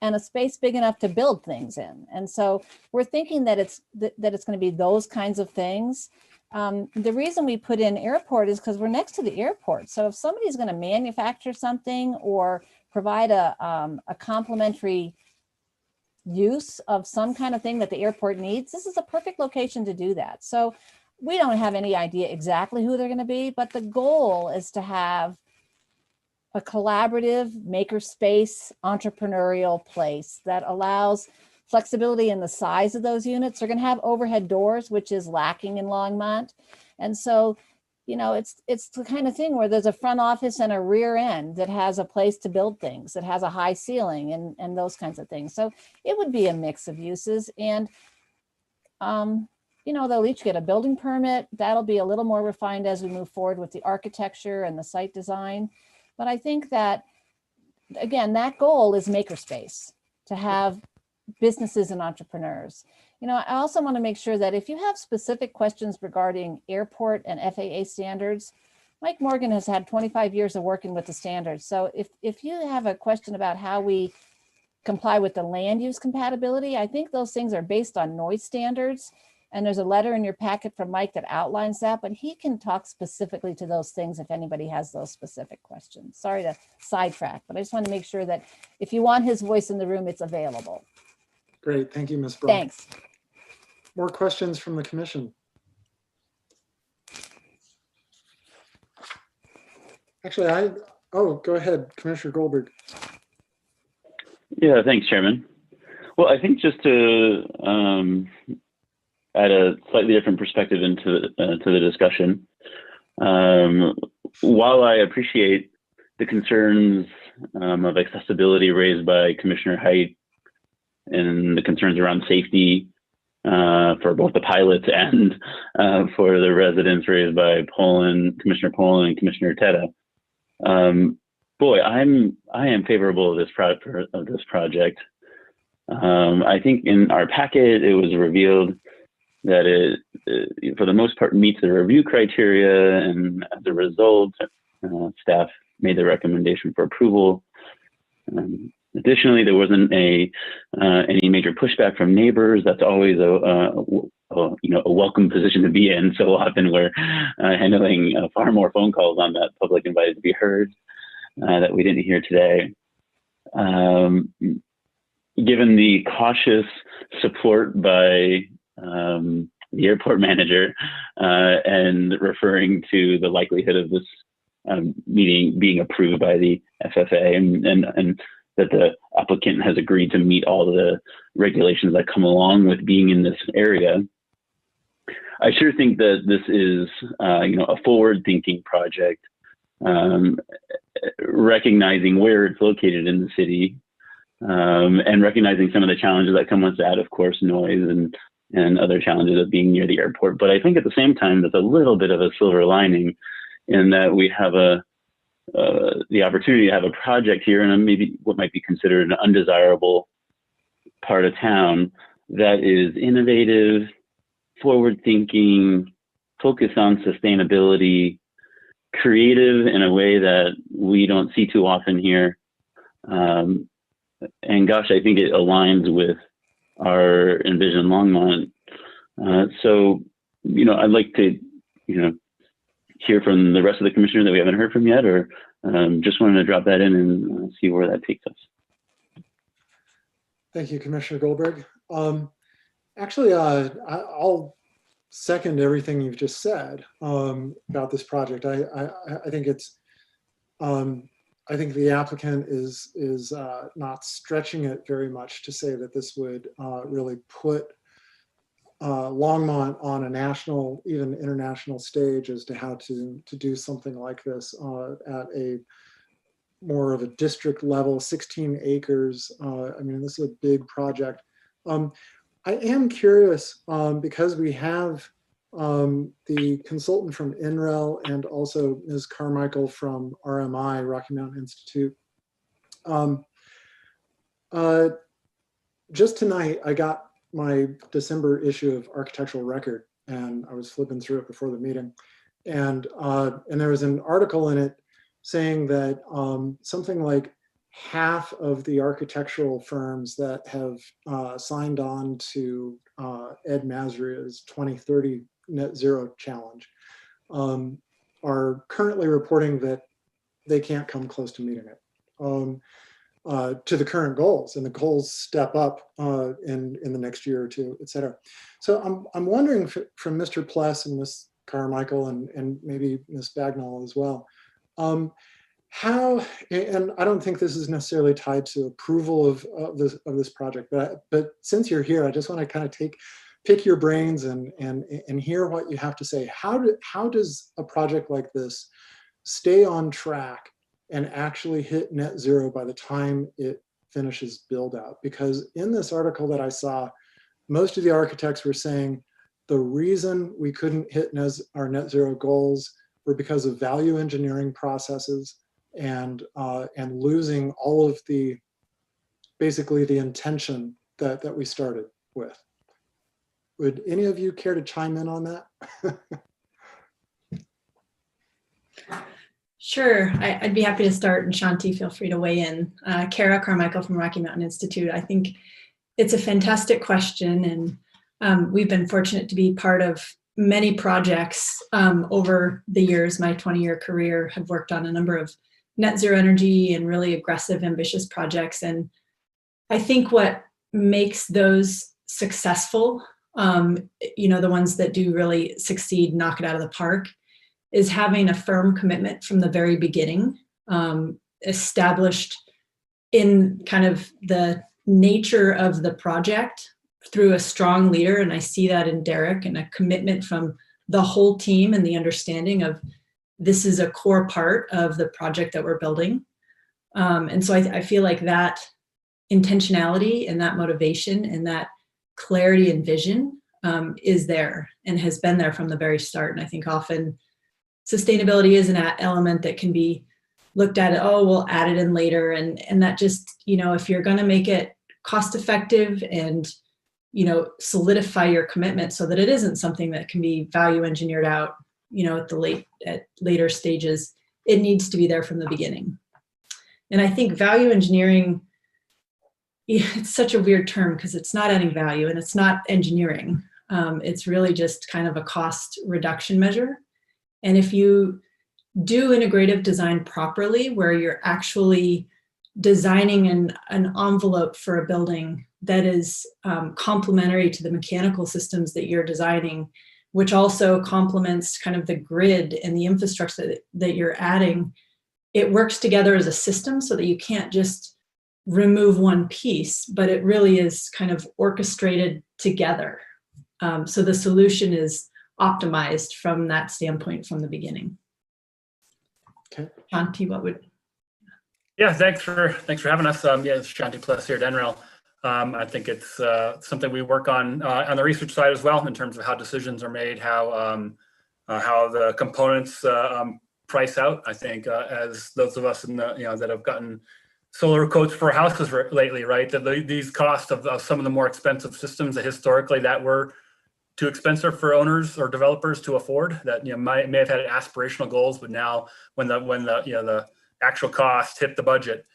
and a space big enough to build things in. And so we're thinking that it's going to be those kinds of things. The reason we put in airport is because we're next to the airport. So if somebody's going to manufacture something or provide a complementary use of some kind of thing that the airport needs, this is a perfect location to do that. So we don't have any idea exactly who they're going to be, but the goal is to have a collaborative makerspace entrepreneurial place that allows flexibility in the size of those units. They're going to have overhead doors, which is lacking in Longmont. And so, it's the kind of thing where there's a front office and a rear end that has a place to build things, that has a high ceiling and those kinds of things. So it would be a mix of uses. And, they'll each get a building permit. That'll be a little more refined as we move forward with the architecture and the site design. But I think that again, that goal is makerspace, to have businesses and entrepreneurs. You know, I also want to make sure that if you have specific questions regarding airport and FAA standards, Mike Morgan has had 25 years of working with the standards. So if you have a question about how we comply with the land use compatibility, I think those things are based on noise standards. And there's a letter in your packet from Mike that outlines that, but he can talk specifically to those things if anybody has those specific questions. Sorry to sidetrack, but I just want to make sure that if you want his voice in the room, it's available. Great, thank you, Ms. Brunk. Thanks. More questions from the commission? Actually, go ahead, Commissioner Goldberg. Yeah, thanks, Chairman. Well, I think just to add a slightly different perspective to the discussion, while I appreciate the concerns of accessibility raised by Commissioner Height and the concerns around safety for both the pilots and for the residents raised by Commissioner Poland and Commissioner Teta, boy, I am favorable of this project. I think in our packet it was revealed that it, for the most part, meets the review criteria, and as a result, staff made the recommendation for approval. Additionally, there wasn't any major pushback from neighbors. That's always a welcome position to be in. So often we're handling far more phone calls on that public invited to be heard that we didn't hear today. Given the cautious support by the airport manager and referring to the likelihood of this meeting being approved by the FFA and that the applicant has agreed to meet all the regulations that come along with being in this area, I sure think that this is a forward-thinking project, recognizing where it's located in the city, and recognizing some of the challenges that come with that, of course, noise and other challenges of being near the airport. But I think at the same time, there's a little bit of a silver lining in that we have the opportunity to have a project here in maybe what might be considered an undesirable part of town that is innovative, forward-thinking, focused on sustainability, creative in a way that we don't see too often here. And gosh, I think it aligns with our Envision Longmont. So, I'd like to, hear from the rest of the commissioner that we haven't heard from yet, or just wanted to drop that in and see where that takes us. Thank you, Commissioner Goldberg. Actually, I'll second everything you've just said about this project. I think it's, I think the applicant is not stretching it very much to say that this would really put Longmont on a national, even international stage as to how to do something like this at a more of a district level, 16 acres. I mean, this is a big project. I am curious because we have the consultant from NREL and also Ms. Carmichael from RMI, Rocky Mountain Institute. Just tonight, I got my December issue of Architectural Record, and I was flipping through it before the meeting. And there was an article in it saying that something like half of the architectural firms that have signed on to Ed Mazria's 2030 net zero challenge are currently reporting that they can't come close to meeting it to the current goals, and the goals step up in the next year or two, et cetera. So I'm wondering from Mr. Pless and Ms. Carmichael and maybe Ms. Bagnall as well, how, and I don't think this is necessarily tied to approval of this project, but since you're here, I just want to kind of pick your brains and hear what you have to say. How does a project like this stay on track and actually hit net zero by the time it finishes build out? Because in this article that I saw, most of the architects were saying the reason we couldn't hit our net zero goals were because of value engineering processes and losing all of the, basically the intention that we started with. Would any of you care to chime in on that? Sure, I'd be happy to start, and Shanti, feel free to weigh in. Kara Carmichael from Rocky Mountain Institute. I think it's a fantastic question, and we've been fortunate to be part of many projects over the years. My 20-year career have worked on a number of net zero energy and really aggressive, ambitious projects. And I think what makes those successful, the ones that do really succeed, knock it out of the park, is having a firm commitment from the very beginning, established in kind of the nature of the project through a strong leader. And I see that in Derek, and a commitment from the whole team and the understanding of this is a core part of the project that we're building. And so I feel like that intentionality and that motivation and that clarity and vision is there and has been there from the very start. And I think often sustainability is an element that can be looked at, oh, we'll add it in later. And that just, if you're going to make it cost effective and, solidify your commitment so that it isn't something that can be value engineered out, at later stages, it needs to be there from the beginning. And I think value engineering, it's such a weird term because it's not adding value and it's not engineering. It's really just kind of a cost reduction measure. And if you do integrative design properly, where you're actually designing an envelope for a building that is complementary to the mechanical systems that you're designing, which also complements kind of the grid and the infrastructure that you're adding, it works together as a system so that you can't just remove one piece, but it really is kind of orchestrated together. So the solution is optimized from that standpoint from the beginning. Okay. Shanti, what would? Yeah, thanks for having us. It's Shanti Plus here at NREL. I think it's something we work on the research side as well, in terms of how decisions are made, how the components price out. I think as those of us in the that have gotten solar quotes for houses lately, right? That these costs of some of the more expensive systems that historically that were too expensive for owners or developers to afford, that may have had aspirational goals, but now when the actual cost hit the budget,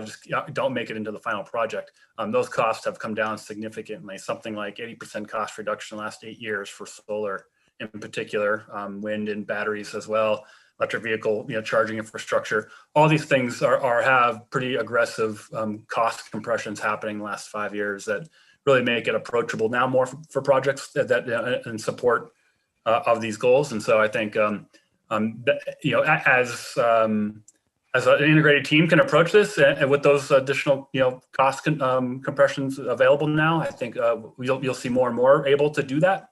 just don't make it into the final project. Those costs have come down significantly, something like 80% cost reduction in the last 8 years for solar in particular, wind and batteries as well, electric vehicle charging infrastructure. All these things have pretty aggressive cost compressions happening in the last 5 years that really make it approachable now more for projects that in support of these goals. And so I think as an integrated team can approach this and with those additional cost compressions available now, I think you'll see more and more able to do that.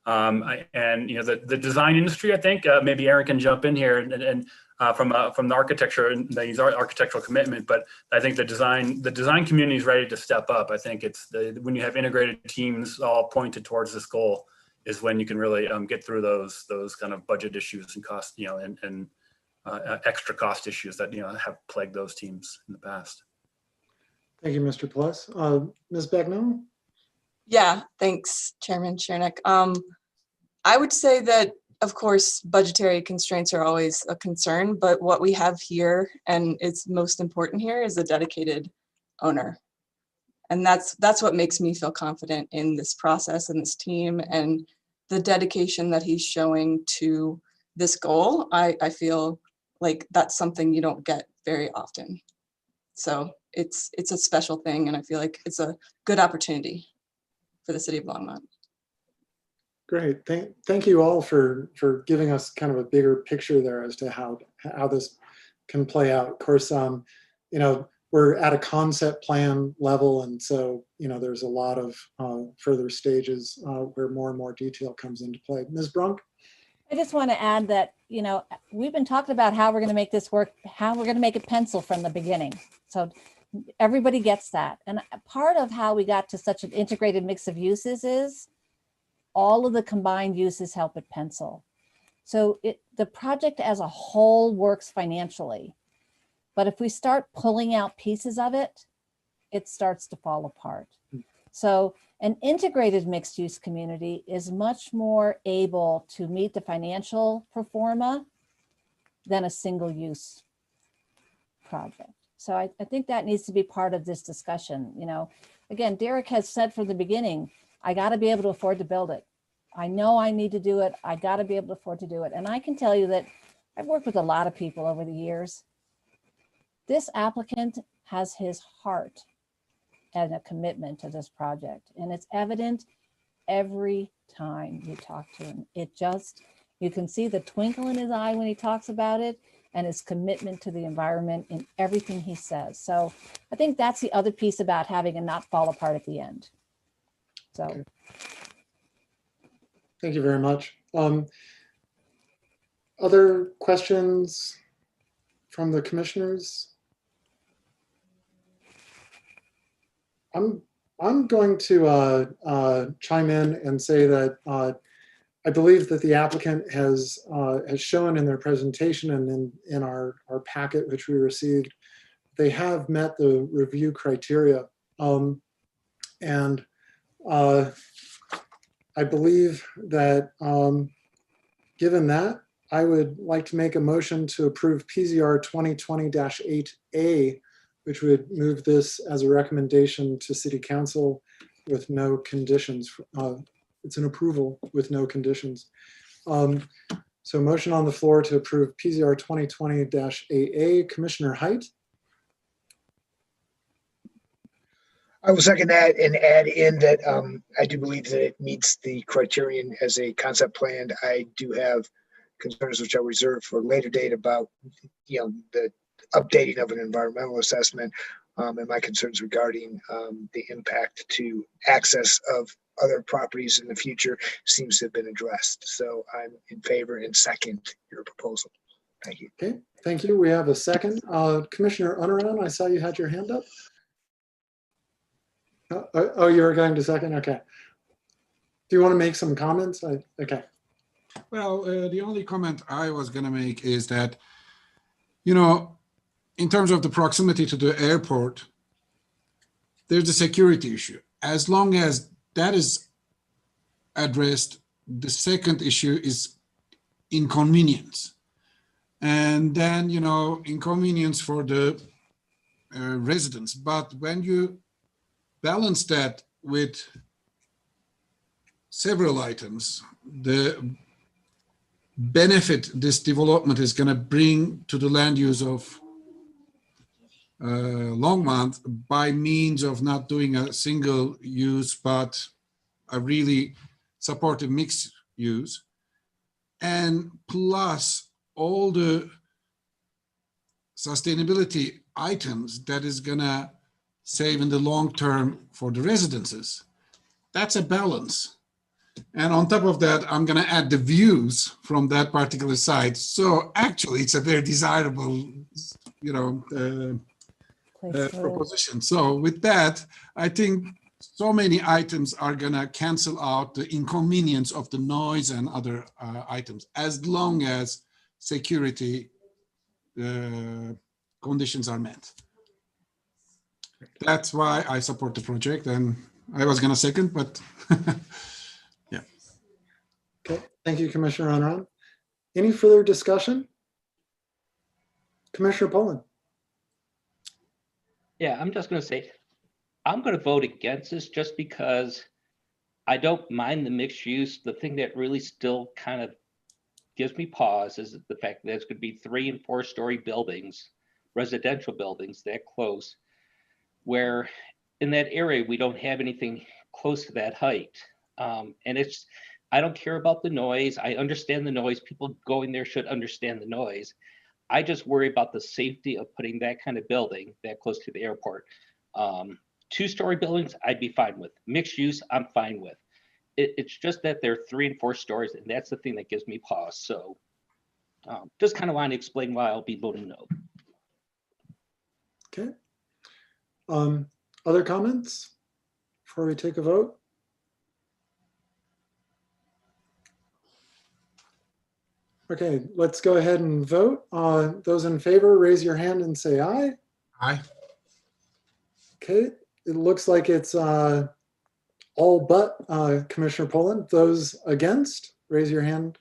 The design industry, I think maybe Aaron can jump in here and from the architecture and these architectural commitment, but I think the design community is ready to step up. I think it's when you have integrated teams all pointed towards this goal is when you can really get through those kind of budget issues and cost and extra cost issues that have plagued those teams in the past. Thank you, Mr. Plus. Ms. Bagnell? Yeah, thanks, Chairman Chernick. I would say that, of course, budgetary constraints are always a concern, but what we have here, and it's most important here, is a dedicated owner. And that's what makes me feel confident in this process and this team and the dedication that he's showing to this goal. I feel like that's something you don't get very often. So it's a special thing, and I feel like it's a good opportunity for the city of Longmont. Great. Thank you all for giving us kind of a bigger picture there as to how this can play out. Of course, we're at a concept plan level, and so there's a lot of further stages where more and more detail comes into play. Ms. Brunk? I just want to add that, we've been talking about how we're going to make this work, how we're going to make it pencil from the beginning. So everybody gets that. And part of how we got to such an integrated mix of uses is all of the combined uses help it pencil. So the project as a whole works financially. But if we start pulling out pieces of it, it starts to fall apart. So an integrated mixed use community is much more able to meet the financial pro forma than a single use project. So I think that needs to be part of this discussion. You know, again, Derek has said from the beginning, I got to be able to afford to build it. I know I need to do it. I got to be able to afford to do it. And I can tell you that I've worked with a lot of people over the years. This applicant has his heart and a commitment to this project. And it's evident every time you talk to him. It just, you can see the twinkle in his eye when he talks about it and his commitment to the environment in everything he says. So I think that's the other piece about having it not fall apart at the end. So. Okay. Thank you very much. Other questions from the commissioners? I'm going to chime in and say that I believe that the applicant has shown in their presentation and in our packet, which we received, they have met the review criteria. And I believe that given that, I would like to make a motion to approve PZR 2020-8A, which would move this as a recommendation to City Council with no conditions. It's an approval with no conditions. So motion on the floor to approve PZR 2020-8A. Commissioner Height. I will second that and add in that I do believe that it meets the criterion as a concept plan. I do have concerns which I'll reserve for a later date about, you know, the updating of an environmental assessment and my concerns regarding the impact to access of other properties in the future seems to have been addressed. So I'm in favor and second your proposal. Thank you. Okay, thank you. We have a second. Commissioner Unaran, I saw you had your hand up. Oh, you were going to second? Okay. Do you want to make some comments? Okay. Well, the only comment I was going to make is that, you know, in terms of the proximity to the airport, there's a security issue. As long as that is addressed, the second issue is inconvenience. And then, you know, inconvenience for the residents. But when you balance that with several items, the benefit this development is going to bring to the land use of Longmont by means of not doing a single use, but a really supportive mixed use, and plus all the sustainability items that is going to save in the long term for the residences. That's a balance. And on top of that, I'm going to add the views from that particular site. So actually, it's a very desirable, you know, proposition. So with that, I think so many items are going to cancel out the inconvenience of the noise and other items, as long as security conditions are met. That's why I support the project, and I was going to second, but yeah. Okay, thank you, Commissioner Unaran. Any further discussion? Commissioner Poland. Yeah, I'm just going to say, I'm going to vote against this just because I don't mind the mixed use. The thing that really still kind of gives me pause is the fact that it's going to be 3- and 4-story buildings, residential buildings that close, where in that area, we don't have anything close to that height. And it's, I don't care about the noise. I understand the noise. People going there should understand the noise. I just worry about the safety of putting that kind of building that close to the airport. 2-story buildings, I'd be fine with. Mixed use, I'm fine with. It's just that they're 3 and 4 stories, and that's the thing that gives me pause. So just kind of want to explain why I'll be voting no. Okay. Other comments before we take a vote? Okay, let's go ahead and vote. Those in favor, raise your hand and say aye. Aye. Okay, it looks like it's all but Commissioner Poland. Those against, raise your hand.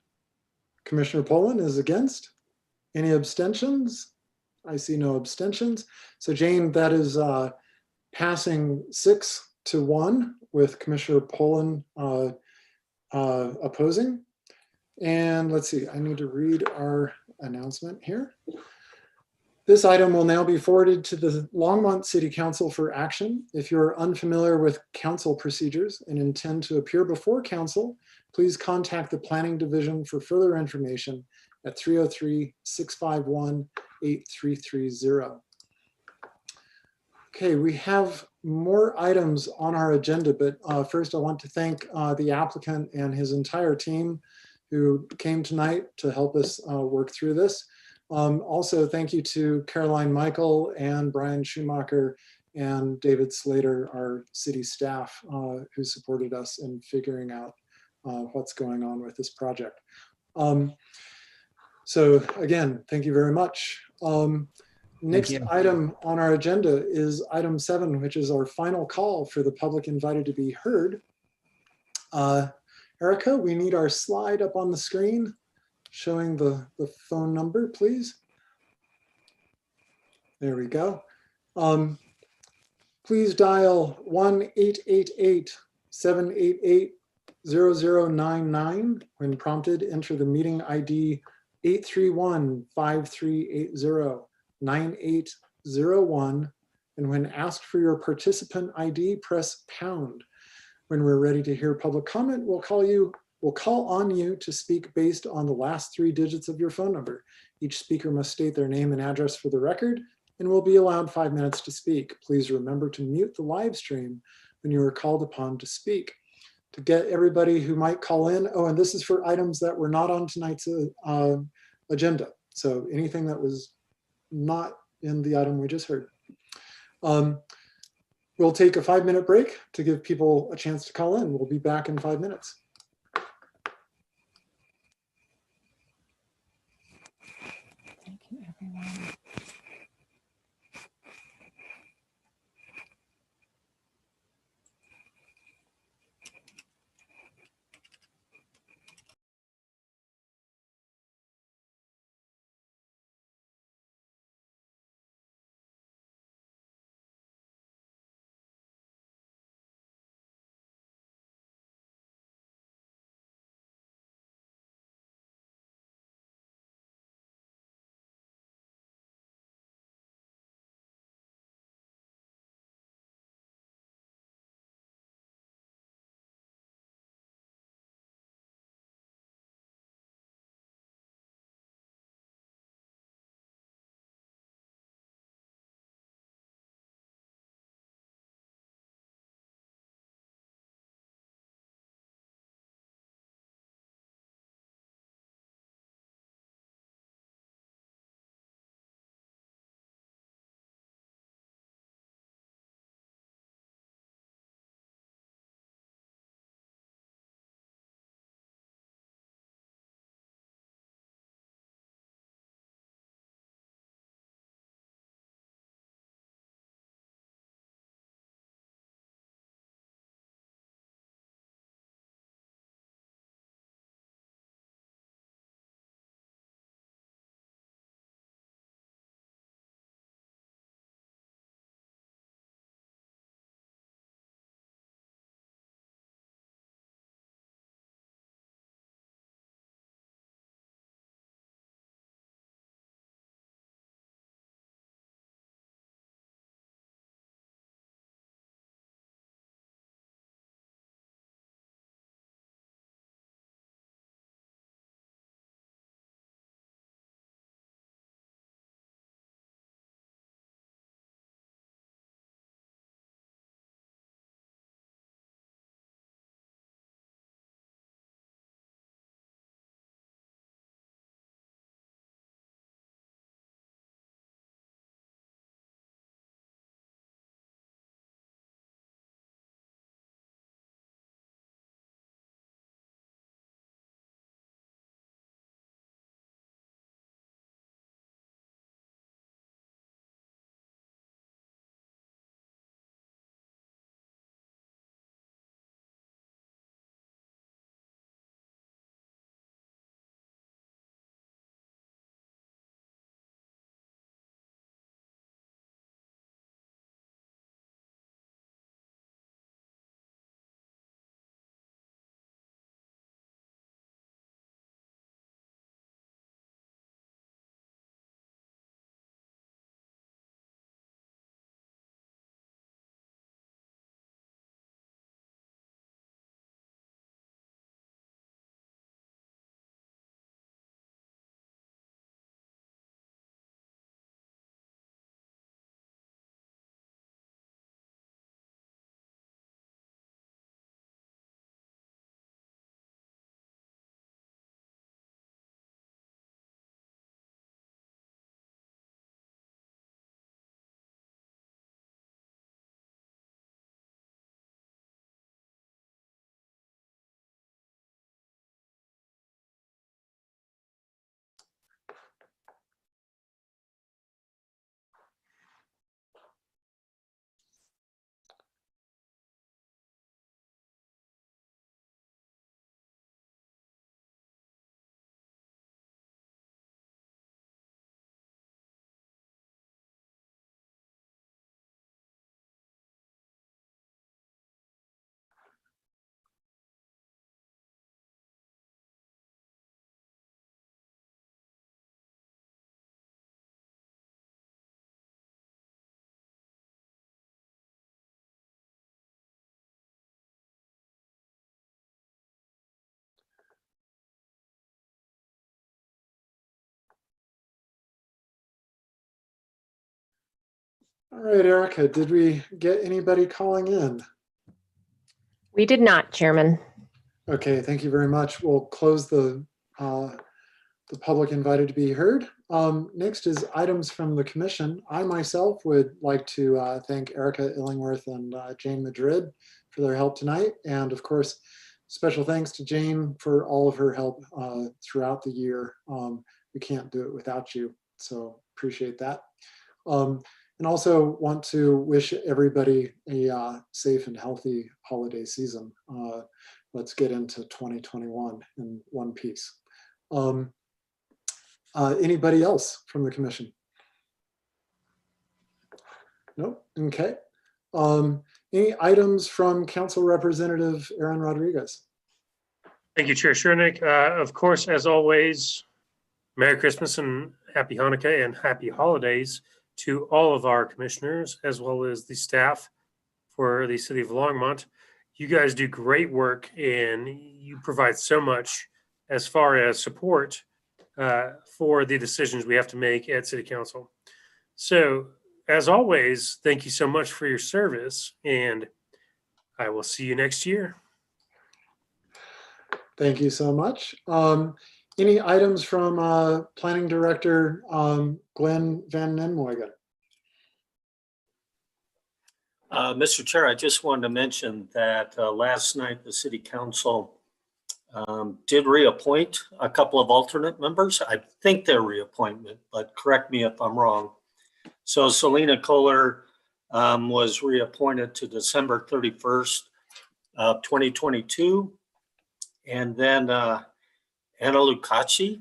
Commissioner Poland is against. Any abstentions? I see no abstentions. So Jane, that is passing 6-1 with Commissioner Poland opposing. And let's see, I need to read our announcement here. This item will now be forwarded to the Longmont City Council for action. If you're unfamiliar with council procedures and intend to appear before council, please contact the Planning Division for further information at 303-651-8330. Okay, we have more items on our agenda, but first I want to thank the applicant and his entire team who came tonight to help us work through this. Also, thank you to Caroline Michael and Brian Schumacher and David Slater, our city staff, who supported us in figuring out what's going on with this project. So again, thank you very much. Next item on our agenda is item 7, which is our final call for the public invited to be heard. Erica, we need our slide up on the screen showing the phone number, please. There we go. Please dial 1-888-788-0099. When prompted, enter the meeting ID 831-5380-9801. And when asked for your participant ID, press pound. When we're ready to hear public comment, we'll call on you to speak based on the last 3 digits of your phone number. Each speaker must state their name and address for the record and will be allowed 5 minutes to speak. Please remember to mute the live stream when you are called upon to speak. To get everybody who might call in, oh, and this is for items that were not on tonight's agenda. So anything that was not in the item we just heard. We'll take a 5-minute break to give people a chance to call in. We'll be back in 5 minutes. Thank you, everyone. All right, Erica, did we get anybody calling in? We did not, Chairman. Okay, thank you very much. We'll close the public invited to be heard. Next is items from the commission. I myself would like to thank Erica Illingworth and Jane Madrid for their help tonight. And of course, special thanks to Jane for all of her help throughout the year. We can't do it without you, so appreciate that. And also want to wish everybody a safe and healthy holiday season. Let's get into 2021 in one piece. Anybody else from the commission? Nope. Okay. Any items from Council Representative Aaron Rodriguez? Thank you, Chair Shernick. Of course, as always, Merry Christmas and Happy Hanukkah and Happy Holidays to all of our commissioners, as well as the staff for the City of Longmont. You guys do great work and you provide so much as far as support for the decisions we have to make at City Council. So, as always, thank you so much for your service, and I will see you next year. Thank you so much. Any items from Planning Director Glenn Van Nenmoigen? Mr. Chair, I just wanted to mention that last night the City Council did reappoint a couple of alternate members. I think they're reappointment, but correct me if I'm wrong. So Selena Kohler was reappointed to December 31st of 2022. And then Anna Lucaci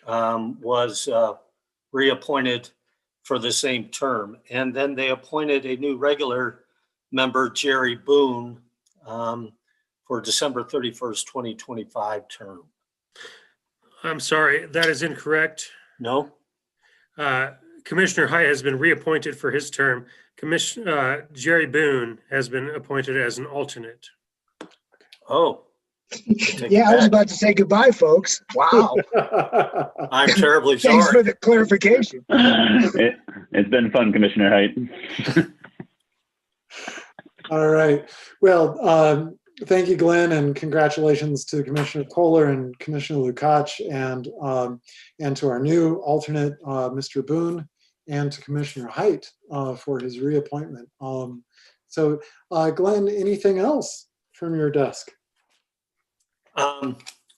was reappointed for the same term. And then they appointed a new regular member, Jerry Boone, for December 31st, 2025 term. I'm sorry, that is incorrect. No? Commissioner Hyatt has been reappointed for his term. Jerry Boone has been appointed as an alternate. Oh. Yeah, I was about to say goodbye, folks. Wow. I'm terribly sorry. Thanks for the clarification. It's been fun, Commissioner Haidt. All right. Well, thank you, Glenn, and congratulations to Commissioner Kohler and Commissioner Lukacs, and to our new alternate, Mr. Boone, and to Commissioner Haidt for his reappointment. So, Glenn, anything else from your desk?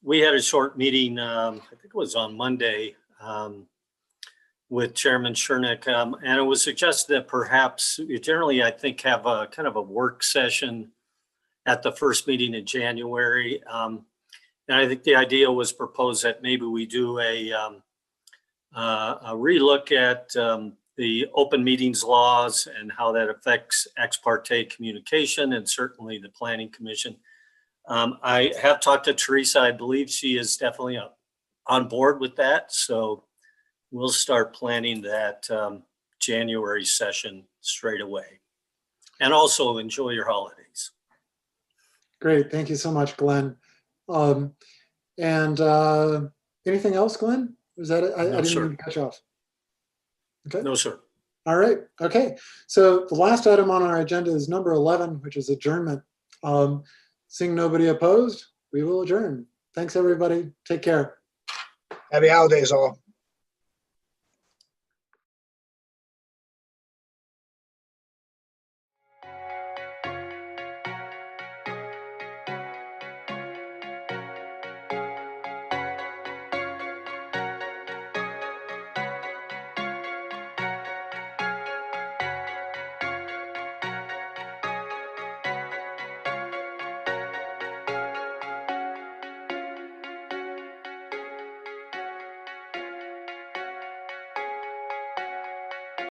We had a short meeting, I think it was on Monday, with Chairman Shernick, and it was suggested that perhaps you generally, I think, have a kind of a work session at the first meeting in January. And I think the idea was proposed that maybe we do a relook at the open meetings laws and how that affects ex parte communication, and certainly the Planning Commission. I have talked to Teresa. I believe she is definitely on board with that. So we'll start planning that January session straight away. And also enjoy your holidays. Great. Thank you so much, Glenn. And anything else, Glenn? Was that it? I didn't mean to cut you off. Okay. No, sir. All right. Okay. So the last item on our agenda is number 11, which is adjournment. Seeing nobody opposed, we will adjourn. Thanks, everybody. Take care. Happy holidays, all.